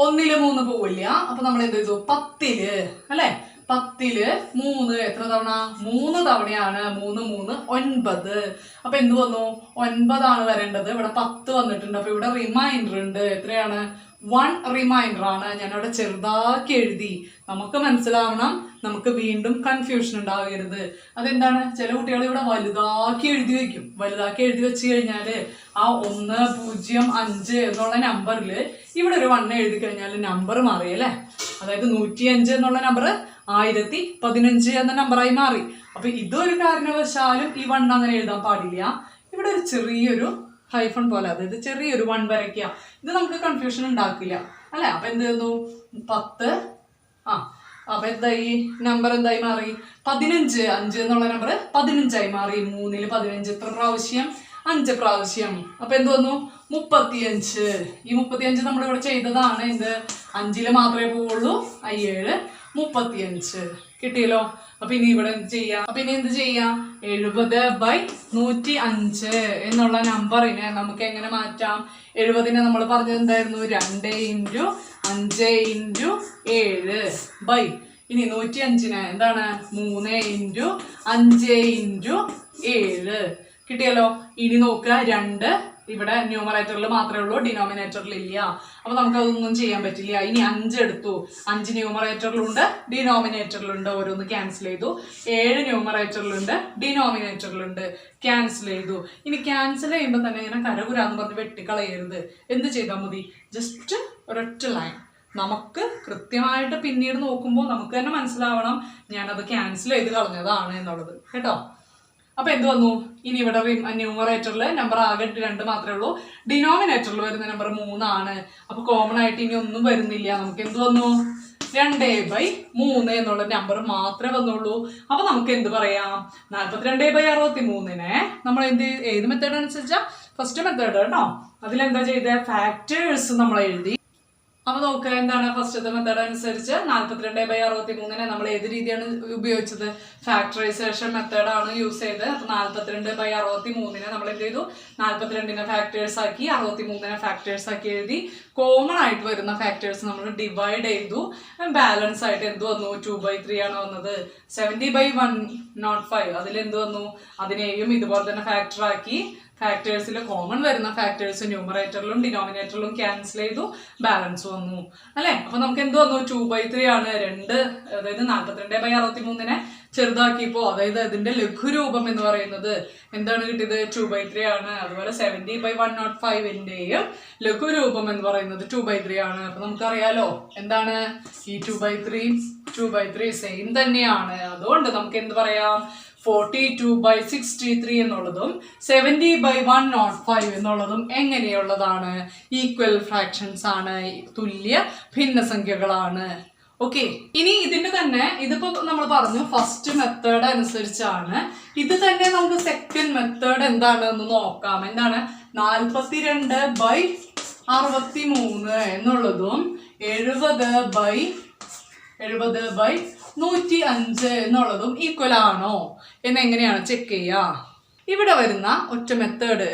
1ല് 3 പോവില്ല. അപ്പൊ നമ്മൾ എന്ത് ചെയ്തു? 10ല് അല്ലെ? 10ല് 3 എത്ര തവണ? 3 തവണയാണ്. 3 3 9. അപ്പൊ എന്ത് വന്നു? 9 ആണ് വരേണ്ടത്. ഇവിടെ 10 വന്നിട്ടുണ്ട്. അപ്പൊ ഇവിടെ റിമൈൻഡർ ഉണ്ട്. എത്രയാണ്? 1 റിമൈൻഡർ ആണ്. ഞാനവിടെ ചെറുതാക്കി എഴുതി. നമുക്ക് മനസ്സിലാവണം, നമുക്ക് വീണ്ടും കൺഫ്യൂഷൻ ഉണ്ടാകരുത്. അതെന്താണ്? ചില കുട്ടികൾ ഇവിടെ വലുതാക്കി എഴുതി വെക്കും. വലുതാക്കി എഴുതി വെച്ച് കഴിഞ്ഞാല് ആ 1 0 5 എന്നുള്ള നമ്പറിൽ ഇവിടെ ഒരു 1 എഴുതി കഴിഞ്ഞാൽ നമ്പർ മാറി അല്ലേ? അതായത് 105 എന്നുള്ള നമ്പർ 1015 എന്ന നമ്പറായി മാറി. അപ്പൊ ഇതൊരു കാരണവശാലും ഈ 1 അങ്ങനെ എഴുതാൻ പാടില്ല. ഇവിടെ ഒരു ചെറിയൊരു ഹൈഫൺ പോലെ, അതായത് ചെറിയൊരു 1 വരയ്ക്കുക. ഇത് നമുക്ക് കൺഫ്യൂഷൻ ഉണ്ടാക്കില്ല അല്ലെ? അപ്പൊ എന്ത് ചെയ്യുന്നു? 10 അപ്പൊ എന്തായി? നമ്പർ എന്തായി മാറി? 15. 5 എന്നുള്ള നമ്പർ 15ആയി മാറി. 3ല് 15 എത്ര പ്രാവശ്യം? 5 പ്രാവശ്യം. അപ്പൊ എന്ത് വന്നു? 35. ഈ 35 നമ്മൾ ഇവിടെ ചെയ്തതാണ്. എന്ത്? 5ല് മാത്രമേ പോവുള്ളൂ. 7 35 കിട്ടിയല്ലോ. അപ്പൊ ഇനി ഇവിടെ എന്ത് ചെയ്യാം? അപ്പൊ ഇനി എന്ത് ചെയ്യാം? 70/105 എന്നുള്ള നമ്പറിനെ നമുക്ക് എങ്ങനെ മാറ്റാം? 70നെ നമ്മൾ പറഞ്ഞത് എന്തായിരുന്നു? 2 × 5 × 7 ബൈ. ഇനി 105നെ എന്താണ്? 3 × 5 × 7 കിട്ടിയല്ലോ. ഇനി നോക്കുക, 2 ഇവിടെ ന്യൂമറേറ്ററിൽ മാത്രമേ ഉള്ളൂ, ഡിനോമിനേറ്ററിൽ ഇല്ല. അപ്പൊ നമുക്ക് അതൊന്നും ചെയ്യാൻ പറ്റില്ല. ഇനി 5 എടുത്തു. 5 ന്യൂമറേറ്ററിലുണ്ട്, ഡിനോമിനേറ്ററിലുണ്ട്. ഓരോന്ന് ക്യാൻസൽ ചെയ്തു. 7 ന്യൂമറേറ്ററിലുണ്ട്, ഡിനോമിനേറ്ററിലുണ്ട്. ക്യാൻസൽ ചെയ്തു. ഇനി ക്യാൻസൽ ചെയ്യുമ്പോൾ തന്നെ ഇങ്ങനെ കരകുരാന്ന് പറഞ്ഞ് വെട്ടിക്കളയരുത്. എന്ത് ചെയ്താൽ മതി? ജസ്റ്റ് ഒരൊറ്റ ലൈൻ. നമുക്ക് കൃത്യമായിട്ട് പിന്നീട് നോക്കുമ്പോൾ നമുക്ക് തന്നെ മനസ്സിലാവണം ഞാനത് ക്യാൻസൽ ചെയ്ത് കളഞ്ഞതാണ് എന്നുള്ളത് കേട്ടോ. അപ്പൊ എന്ത് വന്നു? ഇനി ഇവിടെ ന്യൂമറേറ്ററിൽ നമ്പർ ആകെ 2 മാത്രമേ ഉള്ളൂ. ഡിനോമിനേറ്ററിൽ വരുന്ന നമ്പർ 3 ആണ്. അപ്പൊ കോമൺ ആയിട്ട് ഇനി ഒന്നും വരുന്നില്ല. നമുക്ക് എന്ത് വന്നു? 2/3 എന്നുള്ള നമ്പർ മാത്രമേ വന്നുള്ളൂ. അപ്പൊ നമുക്ക് എന്ത് പറയാം? 42/63നെ നമ്മൾ ഏത് മെത്തേഡ് അനുസരിച്ചാ? ഫസ്റ്റ് മെത്തേഡ് കേട്ടോ. അതിലെന്താ ചെയ്ത? ഫാക്ടേഴ്സ് നമ്മൾ എഴുതി. അപ്പൊ നോക്കുക, എന്താണ് ഫസ്റ്റത്തെ മെത്തേഡ് അനുസരിച്ച് 42/63നെ നമ്മൾ ഏത് രീതിയാണ് ഉപയോഗിച്ചത്? ഫാക്ടറൈസേഷൻ മെത്തേഡാണ് യൂസ് ചെയ്തത്. അപ്പൊ 42/63നെ നമ്മൾ എന്ത് ചെയ്തു? 42നെ ഫാക്ടേഴ്സ് ആക്കി, 63നെ ഫാക്ടേഴ്സ് ആക്കി എഴുതി. കോമൺ ആയിട്ട് വരുന്ന ഫാക്ടേഴ്സ് നമ്മൾ ഡിവൈഡ് ചെയ്തു. ബാലൻസ് ആയിട്ട് എന്ത് വന്നു? 2/3 ആണ് വന്നത്. 70/105 അതിലെന്ത് വന്നു? അതിനെയും ഇതുപോലെ തന്നെ ഫാക്ടർ ആക്കി. ഫാക്ടേഴ്സിൽ കോമൺ വരുന്ന ഫാക്ടേഴ്സ് ന്യൂമറേറ്ററിലും ഡിനോമിനേറ്ററിലും ക്യാൻസൽ ചെയ്തു. ബാലൻസ് വന്നു അല്ലെ? അപ്പൊ നമുക്ക് എന്ത് വന്നു? 2/3 ആണ്. 2 അതായത് 42/63നെ ചെറുതാക്കിയപ്പോ, അതായത് അതിന്റെ ലഘുരൂപം എന്ന് പറയുന്നത് എന്താണ് കിട്ടിയത്? 2/3 ആണ്. അതുപോലെ 70/105ന്റെയും ലഘുരൂപം എന്ന് പറയുന്നത് 2/3 ആണ്. അപ്പൊ നമുക്കറിയാലോ എന്താണ് ഈ 2/3 സെയിം തന്നെയാണ്. അതുകൊണ്ട് നമുക്ക് എന്ത് പറയാം? 42/63 എന്നുള്ളതും 70/105 എന്നുള്ളതും എങ്ങനെയുള്ളതാണ്? ഈക്വൽ ഫ്രാക്ഷൻസ് ആണ്, തുല്യ ഭിന്നസംഖ്യകളാണ്. ഓക്കെ. ഇനി ഇതിന്റെ തന്നെ ഇതിപ്പോ നമ്മൾ പറഞ്ഞു ഫസ്റ്റ് മെത്തേഡ് അനുസരിച്ചാണ്. ഇത് തന്നെ നമുക്ക് സെക്കൻഡ് മെത്തേഡ് എന്താണെന്ന് നോക്കാം. എന്താണ്? 42/63 എന്നുള്ളതും 70/105 എന്നുള്ളതും ഈക്വൽ ആണോ എന്നെങ്ങനെയാണ് ചെക്ക് ചെയ്യുക? ഇവിടെ വരുന്ന ഒറ്റ മെത്തേഡ്,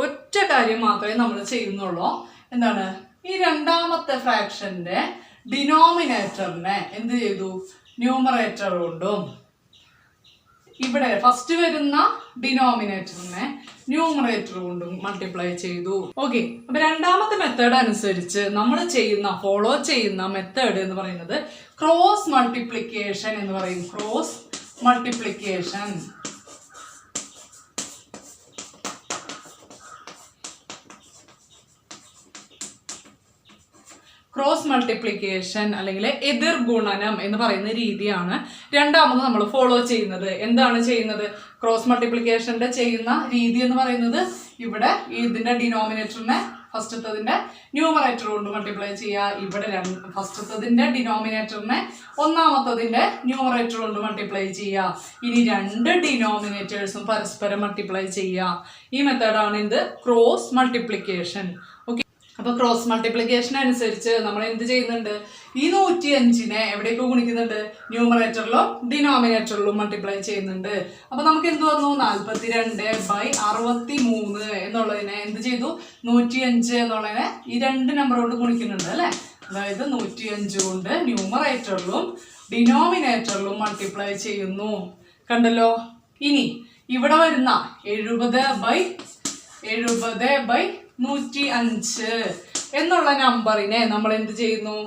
ഒറ്റ കാര്യം മാത്രമേ നമ്മൾ ചെയ്യുന്നുള്ളൂ. എന്താണ്? ഈ രണ്ടാമത്തെ ഫ്രാക്ഷന്റെ ഡിനോമിനേറ്ററിനെ എന്ത് ചെയ്തു? ന്യൂമറേറ്റർ കൊണ്ടും ഇവിടെ ഫസ്റ്റ് വരുന്ന ഡിനോമിനേറ്ററിനെ ന്യൂമറേറ്റർ കൊണ്ടും മൾട്ടിപ്ലൈ ചെയ്തു. ഓക്കെ. അപ്പൊ രണ്ടാമത്തെ മെത്തേഡ് അനുസരിച്ച് നമ്മൾ ഫോളോ ചെയ്യുന്ന മെത്തേഡ് എന്ന് പറയുന്നത് ക്രോസ് മൾട്ടിപ്ലിക്കേഷൻ എന്ന് പറയും. Cross multiplication. ക്രോസ് മൾട്ടിപ്ലിക്കേഷൻ അല്ലെങ്കിൽ എതിർ ഗുണനം എന്ന് പറയുന്ന രീതിയാണ് രണ്ടാമത് നമ്മൾ ഫോളോ ചെയ്യുന്നത്. എന്താണ് ചെയ്യുന്നത്? ക്രോസ് മൾട്ടിപ്ലിക്കേഷന്റെ ചെയ്യുന്ന രീതി എന്ന് പറയുന്നത് ഇവിടെ ഇതിന്റെ ഡിനോമിനേറ്ററിനെ ഫസ്റ്റത്തതിന്റെ ന്യൂമറേറ്റർ കൊണ്ട് മൾട്ടിപ്ലൈ ചെയ്യുക. ഇവിടെ ഫസ്റ്റത്തതിന്റെ ഡിനോമിനേറ്ററിനെ ഒന്നാമത്തതിന്റെ ന്യൂമറേറ്റർ കൊണ്ട് മൾട്ടിപ്ലൈ ചെയ്യുക. ഇനി രണ്ട് ഡിനോമിനേറ്റേഴ്സും പരസ്പരം മൾട്ടിപ്ലൈ ചെയ്യുക. ഈ മെത്തേഡാണ് ഇത് ക്രോസ് മൾട്ടിപ്ലിക്കേഷൻ. ഓക്കെ, അപ്പൊ ക്രോസ് മൾട്ടിപ്ലിക്കേഷൻ അനുസരിച്ച് നമ്മൾ എന്ത് ചെയ്യുന്നുണ്ട്? ഈ 105നെ എവിടെയൊക്കെ ഗുണിക്കുന്നുണ്ട്? ന്യൂമറേറ്ററിലും ഡിനോമിനേറ്ററിലും മൾട്ടിപ്ലൈ ചെയ്യുന്നുണ്ട്. അപ്പൊ നമുക്ക് എന്ത് വന്നു? 42/63 എന്നുള്ളതിനെ എന്ത് ചെയ്തു? 105 എന്നുള്ളതിനെ ഈ രണ്ട് നമ്പർ കൊണ്ട് ഗുണിക്കുന്നുണ്ട് അല്ലെ. അതായത് 105 കൊണ്ട് ന്യൂമറേറ്ററിലും ഡിനോമിനേറ്ററിലും മൾട്ടിപ്ലൈ ചെയ്യുന്നു. കണ്ടല്ലോ. ഇനി ഇവിടെ വരുന്ന 70/105 എന്നുള്ള നമ്പറിനെ നമ്മൾ എന്ത് ചെയ്യുന്നു?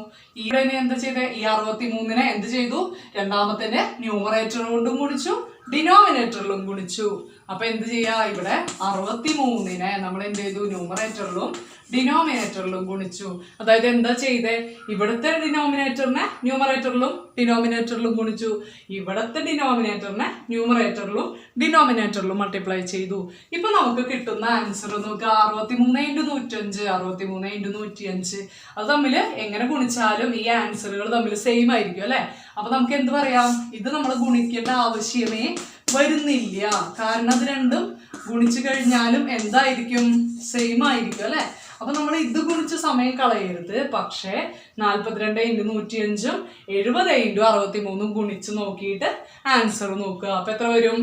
ഇവിടെ എന്താ ചെയ്തേ? ഈ 63നെ എന്ത് ചെയ്തു? രണ്ടാമത്തെ ന്യൂമറേറ്റർ കൊണ്ടും ഗുണിച്ചു, ഡിനോമിനേറ്ററിലും ഗുണിച്ചു. അപ്പൊ എന്ത് ചെയ്യാ? ഇവിടെ 63നെ നമ്മൾ എന്ത് ചെയ്തു? ന്യൂമറേറ്ററിലും ഡിനോമിനേറ്ററിലും ഗുണിച്ചു. അതായത് എന്താ ചെയ്തേ? ഇവിടുത്തെ ഡിനോമിനേറ്ററിനെ ന്യൂമറേറ്ററിലും ഡിനോമിനേറ്ററിലും ഗുണിച്ചു, ഇവിടുത്തെ ഡിനോമിനേറ്ററിനെ ന്യൂമറേറ്ററിലും ഡിനോമിനേറ്ററിലും മൾട്ടിപ്ലൈ ചെയ്തു. ഇപ്പൊ നമുക്ക് കിട്ടുന്ന ആൻസർ നോക്കുക. 63x105, 63x105. അത് തമ്മിൽ എങ്ങനെ ഗുണിച്ചാലും ഈ ആൻസറുകൾ തമ്മിൽ സെയിം ആയിരിക്കും അല്ലെ. അപ്പൊ നമുക്ക് എന്ത് പറയാം? ഇത് നമ്മൾ ഗുണിക്കേണ്ട ആവശ്യമേ വരുന്നില്ല. കാരണം അത് രണ്ടും ഗുണിച്ചു കഴിഞ്ഞാലും എന്തായിരിക്കും? സെയിം ആയിരിക്കും അല്ലെ. അപ്പൊ നമ്മൾ ഇത് ഗുണിച്ച് സമയം കളയരുത്. പക്ഷേ 42x105ഉം 70x63 ഗുണിച്ച് നോക്കിയിട്ട് ആൻസർ നോക്കുക. അപ്പൊ എത്ര വരും?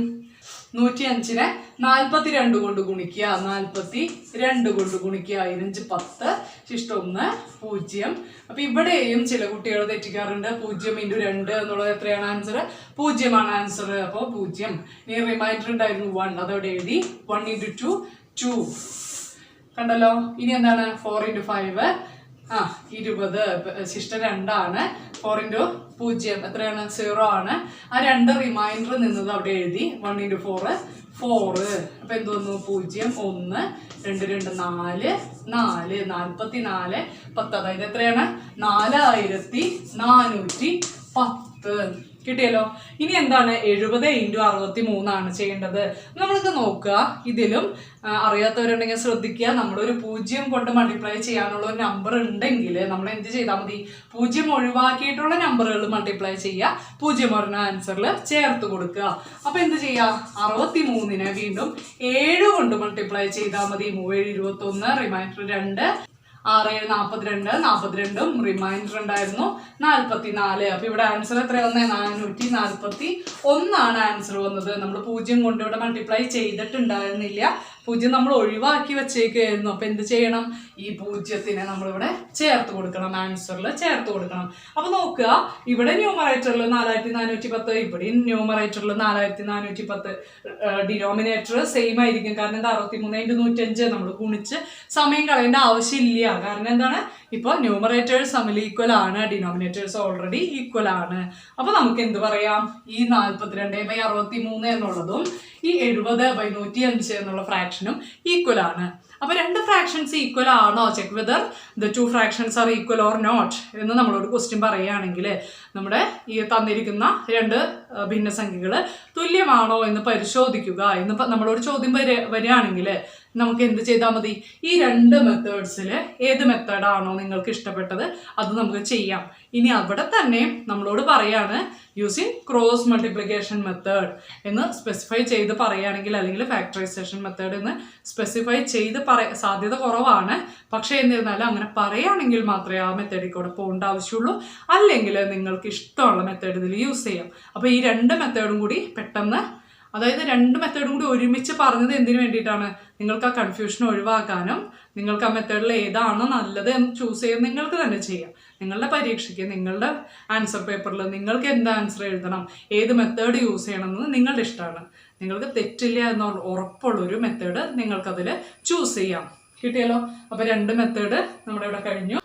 105നെ 42 കൊണ്ട് ഗുണിക്കുക. 42 കൊണ്ട് ഗുണിക്കുക. 5 10, ശിഷ്ടം 1 0. അപ്പൊ ഇവിടെയും ചില കുട്ടികൾ തെറ്റിക്കാറുണ്ട്. 0 × 2 എന്നുള്ളത് എത്രയാണ് ആൻസർ? 0 ആണ് ആൻസർ. അപ്പോൾ 0. ഇനി റിമൈൻഡർ ഉണ്ടായിരുന്നു 1, അതോടെ എഴുതി. 1 × 2 2. കണ്ടല്ലോ. ഇനി എന്താണ്? 4 × 5 20, ശിഷ്ട 2 ആണ്. 4 × 0 എത്രയാണ്? 0 ആണ്. ആ 2 റിമൈൻഡർ നിന്നത് അവിടെ എഴുതി. 1 × 4 4. അപ്പൊ എന്ത് വന്നു? 0 1 2 2 4 4 44 10. അതായത് എത്രയാണ്? 4410 കിട്ടിയല്ലോ. ഇനി എന്താണ്? 70x63 ആണ് ചെയ്യേണ്ടത്. നമ്മളിത് നോക്കുക. ഇതിലും അറിയാത്തവരുണ്ടെങ്കിൽ ശ്രദ്ധിക്കുക. നമ്മളൊരു 0 കൊണ്ട് മൾട്ടിപ്ലൈ ചെയ്യാനുള്ള ഒരു നമ്പർ ഉണ്ടെങ്കിൽ നമ്മൾ എന്ത് ചെയ്താൽ മതി? 0 ഒഴിവാക്കിയിട്ടുള്ള നമ്പറുകൾ മൾട്ടിപ്ലൈ ചെയ്യുക. 0 പറഞ്ഞ ആൻസറിൽ ചേർത്ത് കൊടുക്കുക. അപ്പൊ എന്ത് ചെയ്യുക? 63നെ വീണ്ടും 7 കൊണ്ട് മൾട്ടിപ്ലൈ ചെയ്താൽ മതി. 7 21, റിമൈൻഡർ 2, 6 42, 42ഉം റിമൈൻഡർ ഉണ്ടായിരുന്നു 44. അപ്പൊ ഇവിടെ ആൻസർ എത്ര വന്നേ? 441 ആണ് ആൻസർ വന്നത്. നമ്മൾ 0 കൊണ്ട് ഇവിടെ മൾട്ടിപ്ലൈ ചെയ്തിട്ടുണ്ടായിരുന്നില്ല. 0 നമ്മൾ ഒഴിവാക്കി വെച്ചേക്കായിരുന്നു. അപ്പൊ എന്ത് ചെയ്യണം? ഈ 0നെ നമ്മളിവിടെ ചേർത്ത് കൊടുക്കണം. ആൻസറിൽ ചേർത്ത് കൊടുക്കണം. അപ്പൊ നോക്കുക. ഇവിടെ ന്യൂമറേറ്ററിൽ 4410, ഇവിടെയും ന്യൂമറേറ്ററിൽ 4410. ഡിനോമിനേറ്റർ സെയിം ആയിരിക്കും. കാരണം എന്താ? 63x105 നമ്മൾ ഗുണിച്ച് സമയം കളയേണ്ട ആവശ്യമില്ല. കാരണം എന്താണ്? ഇപ്പൊ ന്യൂമറേറ്റേഴ്സ് തമ്മിൽ ഈക്വൽ ആണ്, ഡിനോമിനേറ്റേഴ്സ് ഓൾറെഡി ഈക്വൽ ആണ്. അപ്പൊ നമുക്ക് എന്ത് പറയാം? ഈ 42/63 എന്നുള്ളതും ഈ 70/105 എന്നുള്ള ഫ്രാക്ഷനും ഈക്വൽ ആണ്. അപ്പൊ രണ്ട് ഫ്രാക്ഷൻസ് ഈക്വൽ ആണോ? Check whether the two fractions are equal or not എന്ന് നമ്മളോട് ക്വസ്റ്റ്യൻ പറയുകയാണെങ്കിൽ നമ്മുടെ ഈ തന്നിരിക്കുന്ന രണ്ട് ഭിന്നസംഖ്യകൾ തുല്യമാണോ എന്ന് പരിശോധിക്കുക എന്ന് നമ്മളോട് ചോദ്യം വരികയാണെങ്കിൽ നമുക്ക് എന്ത് ചെയ്താൽ മതി? ഈ രണ്ട് മെത്തേഡ്സിൽ ഏത് മെത്തേഡാണോ നിങ്ങൾക്ക് ഇഷ്ടപ്പെട്ടത് അത് നമുക്ക് ചെയ്യാം. ഇനി അവിടെ തന്നെ നമ്മളോട് പറയാണ് യൂസിങ് ക്രോസ് മൾട്ടിപ്ലിക്കേഷൻ മെത്തേഡ് എന്ന് സ്പെസിഫൈ ചെയ്ത് പറയുകയാണെങ്കിൽ, അല്ലെങ്കിൽ ഫാക്ടറൈസേഷൻ മെത്തേഡ് എന്ന് സ്പെസിഫൈ ചെയ്ത് സാധ്യത കുറവാണ്. പക്ഷേ എന്നിരുന്നാലും അങ്ങനെ പറയുകയാണെങ്കിൽ മാത്രമേ ആ മെത്തേഡിൽ കൂടെ പോകേണ്ട ആവശ്യമുള്ളൂ. അല്ലെങ്കിൽ നിങ്ങൾക്ക് ഇഷ്ടമുള്ള മെത്തേഡ് ഇതിൽ യൂസ് ചെയ്യാം. അപ്പോൾ ഈ രണ്ട് മെത്തേഡും കൂടി പെട്ടെന്ന്, അതായത് രണ്ട് മെത്തേഡും കൂടി ഒരുമിച്ച് പറഞ്ഞത് എന്തിനു വേണ്ടിയിട്ടാണ്? നിങ്ങൾക്ക് ആ കൺഫ്യൂഷൻ ഒഴിവാക്കാനും നിങ്ങൾക്ക് ആ മെത്തേഡിൽ ഏതാണ് നല്ലത് എന്ന് ചൂസ് ചെയ്യാൻ നിങ്ങൾക്ക് തന്നെ ചെയ്യാം. നിങ്ങളുടെ പരീക്ഷയ്ക്ക് നിങ്ങളുടെ ആൻസർ പേപ്പറിൽ നിങ്ങൾക്ക് എന്ത് ആൻസർ എഴുതണം, ഏത് മെത്തേഡ് യൂസ് ചെയ്യണമെന്ന് നിങ്ങളുടെ ഇഷ്ടമാണ്. നിങ്ങൾക്ക് തെറ്റില്ല എന്ന ഉറപ്പുള്ളൊരു മെത്തേഡ് നിങ്ങൾക്കതിൽ ചൂസ് ചെയ്യാം. കിട്ടിയല്ലോ. അപ്പോൾ രണ്ട് മെത്തേഡ് നമ്മുടെ ഇവിടെ കഴിഞ്ഞു.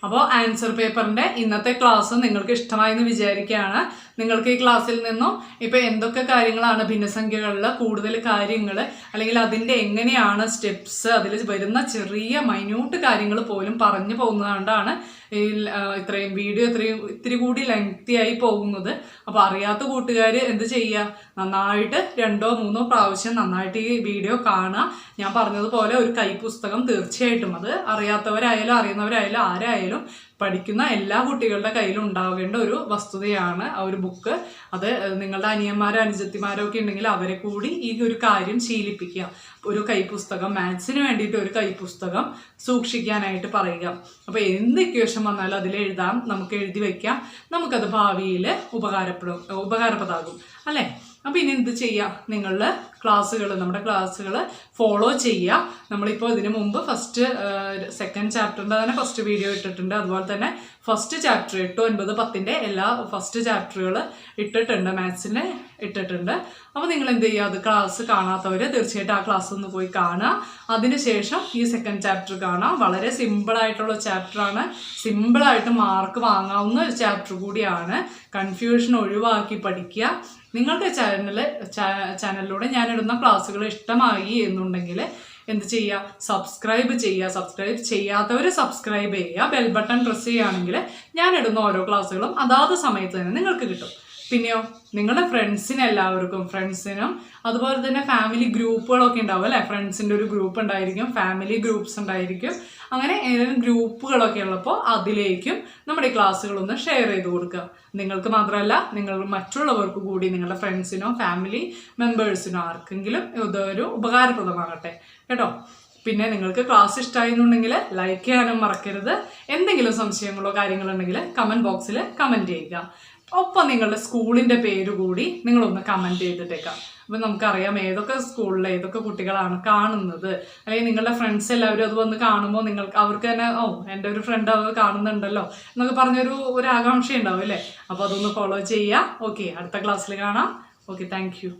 അപ്പോൾ ആൻസർ പേപ്പറിൻ്റെ ഇന്നത്തെ ക്ലാസ് നിങ്ങൾക്ക് ഇഷ്ടമായെന്ന് വിചാരിക്കുകയാണ്. നിങ്ങൾക്ക് ഈ ക്ലാസ്സിൽ നിന്നും ഇപ്പോൾ എന്തൊക്കെ കാര്യങ്ങളാണ് ഭിന്നസംഖ്യകളിൽ കൂടുതൽ കാര്യങ്ങൾ, അല്ലെങ്കിൽ അതിൻ്റെ എങ്ങനെയാണ് സ്റ്റെപ്സ്, അതിൽ വരുന്ന ചെറിയ മൈന്യൂട്ട് കാര്യങ്ങൾ പോലും പറഞ്ഞു പോകുന്നതുകൊണ്ടാണ് ഈ ഇത്രയും വീഡിയോ ഇത്തിരി കൂടി ലെങ്തി ആയി പോകുന്നത്. അപ്പോൾ അറിയാത്ത കൂട്ടുകാർ എന്ത് ചെയ്യുക, നന്നായിട്ട് 2-3 പ്രാവശ്യം നന്നായിട്ട് ഈ വീഡിയോ കാണുക. ഞാൻ പറഞ്ഞതുപോലെ ഒരു കൈപ്പുസ്തകം തീർച്ചയായിട്ടും, അത് അറിയാത്തവരായാലും അറിയുന്നവരായാലും ആരായാലും പഠിക്കുന്ന എല്ലാ കുട്ടികളുടെ കയ്യിലും ഉണ്ടാകേണ്ട ഒരു വസ്തുതയാണ് ആ ഒരു ബുക്ക്. അത് നിങ്ങളുടെ അനിയന്മാരോ അനുജത്തിമാരോ ഒക്കെ ഉണ്ടെങ്കിൽ അവരെ കൂടി ഈ ഒരു കാര്യം ശീലിപ്പിക്കുക. ഒരു കൈപ്പുസ്തകം, മാത്സിന് വേണ്ടിയിട്ട് ഒരു കൈപ്പുസ്തകം സൂക്ഷിക്കാനായിട്ട് പറയുക. അപ്പോൾ എന്ത് ഇക്വേഷൻ വന്നാലും അതിലെഴുതാം, നമുക്ക് എഴുതി വയ്ക്കാം, നമുക്കത് ഭാവിയിൽ ഉപകാരപ്രദമാകും അല്ലേ. അപ്പോൾ ഇനി എന്ത് ചെയ്യുക, നിങ്ങളുടെ നമ്മുടെ ക്ലാസ്സുകൾ ഫോളോ ചെയ്യുക. നമ്മളിപ്പോൾ ഇതിനു മുമ്പ് സെക്കൻഡ് ചാപ്റ്ററിൻ്റെ തന്നെ ഫസ്റ്റ് വീഡിയോ ഇട്ടിട്ടുണ്ട്. അതുപോലെ തന്നെ ഫസ്റ്റ് ചാപ്റ്റർ 8, 9, 10 എല്ലാ ഫസ്റ്റ് ചാപ്റ്ററുകൾ ഇട്ടിട്ടുണ്ട്, മാത്സിൻ്റെ ഇട്ടിട്ടുണ്ട്. അപ്പോൾ നിങ്ങൾ എന്ത് ചെയ്യുക, അത് ക്ലാസ് കാണാത്തവർ തീർച്ചയായിട്ടും ആ ക്ലാസ് ഒന്ന് പോയി കാണുക. അതിനുശേഷം ഈ സെക്കൻഡ് ചാപ്റ്റർ കാണാം. വളരെ സിമ്പിളായിട്ടുള്ള ചാപ്റ്ററാണ്, സിമ്പിളായിട്ട് മാർക്ക് വാങ്ങാവുന്ന ഒരു ചാപ്റ്റർ കൂടിയാണ്. കൺഫ്യൂഷൻ ഒഴിവാക്കി പഠിക്കുക. നിങ്ങളുടെ ചാനലിലൂടെ ഞാനിടുന്ന ക്ലാസ്സുകൾ ഇഷ്ടമായി എന്നുണ്ടെങ്കിൽ എന്ത് ചെയ്യുക, സബ്സ്ക്രൈബ് ചെയ്യുക. സബ്സ്ക്രൈബ് ചെയ്യാത്തവർ സബ്സ്ക്രൈബ് ചെയ്യുക. ബെൽ ബട്ടൺ പ്രസ് ചെയ്യുകയാണെങ്കിൽ ഞാനിടുന്ന ഓരോ ക്ലാസ്സുകളും അതാത് സമയത്ത് തന്നെ നിങ്ങൾക്ക് കിട്ടും. പിന്നെയോ നിങ്ങളുടെ ഫ്രണ്ട്സിനും അതുപോലെ തന്നെ ഫാമിലി ഗ്രൂപ്പുകളൊക്കെ ഉണ്ടാവും അല്ലേ. ഫ്രണ്ട്സിൻ്റെ ഒരു ഗ്രൂപ്പ് ഉണ്ടായിരിക്കും, ഫാമിലി ഗ്രൂപ്പ്സ് ഉണ്ടായിരിക്കും. അങ്ങനെ ഏതെങ്കിലും ഗ്രൂപ്പുകളൊക്കെ ഉള്ളപ്പോൾ അതിലേക്കും നമ്മുടെ ഈ ക്ലാസ്സുകളൊന്ന് ഷെയർ ചെയ്ത് കൊടുക്കുക. നിങ്ങൾക്ക് മാത്രമല്ല, നിങ്ങൾ മറ്റുള്ളവർക്ക് കൂടി, നിങ്ങളുടെ ഫ്രണ്ട്സിനോ ഫാമിലി മെമ്പേഴ്സിനോ ആർക്കെങ്കിലും ഇതൊരു ഉപകാരപ്രദമാകട്ടെ കേട്ടോ. പിന്നെ നിങ്ങൾക്ക് ക്ലാസ് ഇഷ്ടമായിരുന്നുണ്ടെങ്കിൽ ലൈക്ക് ചെയ്യാനും മറക്കരുത്. എന്തെങ്കിലും സംശയങ്ങളോ കാര്യങ്ങളോ ഉണ്ടെങ്കിൽ കമൻറ്റ് ബോക്സിൽ കമൻറ്റ് ചെയ്യുക. ഒപ്പം നിങ്ങളുടെ സ്കൂളിൻ്റെ പേര് കൂടി നിങ്ങളൊന്ന് കമൻറ്റ് ചെയ്തിട്ടേക്കാം. അപ്പം നമുക്കറിയാം ഏതൊക്കെ സ്കൂളിൽ ഏതൊക്കെ കുട്ടികളാണ് കാണുന്നത്, അല്ലെങ്കിൽ നിങ്ങളുടെ ഫ്രണ്ട്സ് എല്ലാവരും അത് വന്ന് കാണുമ്പോൾ അവർക്ക് തന്നെ എൻ്റെ ഒരു ഫ്രണ്ട് അത് കാണുന്നുണ്ടല്ലോ എന്നൊക്കെ പറഞ്ഞൊരു ആകാംക്ഷ ഉണ്ടാവും അല്ലേ. അപ്പോൾ അതൊന്ന് ഫോളോ ചെയ്യുക. ഓക്കെ, അടുത്ത ക്ലാസ്സിൽ കാണാം. Okay, thank you.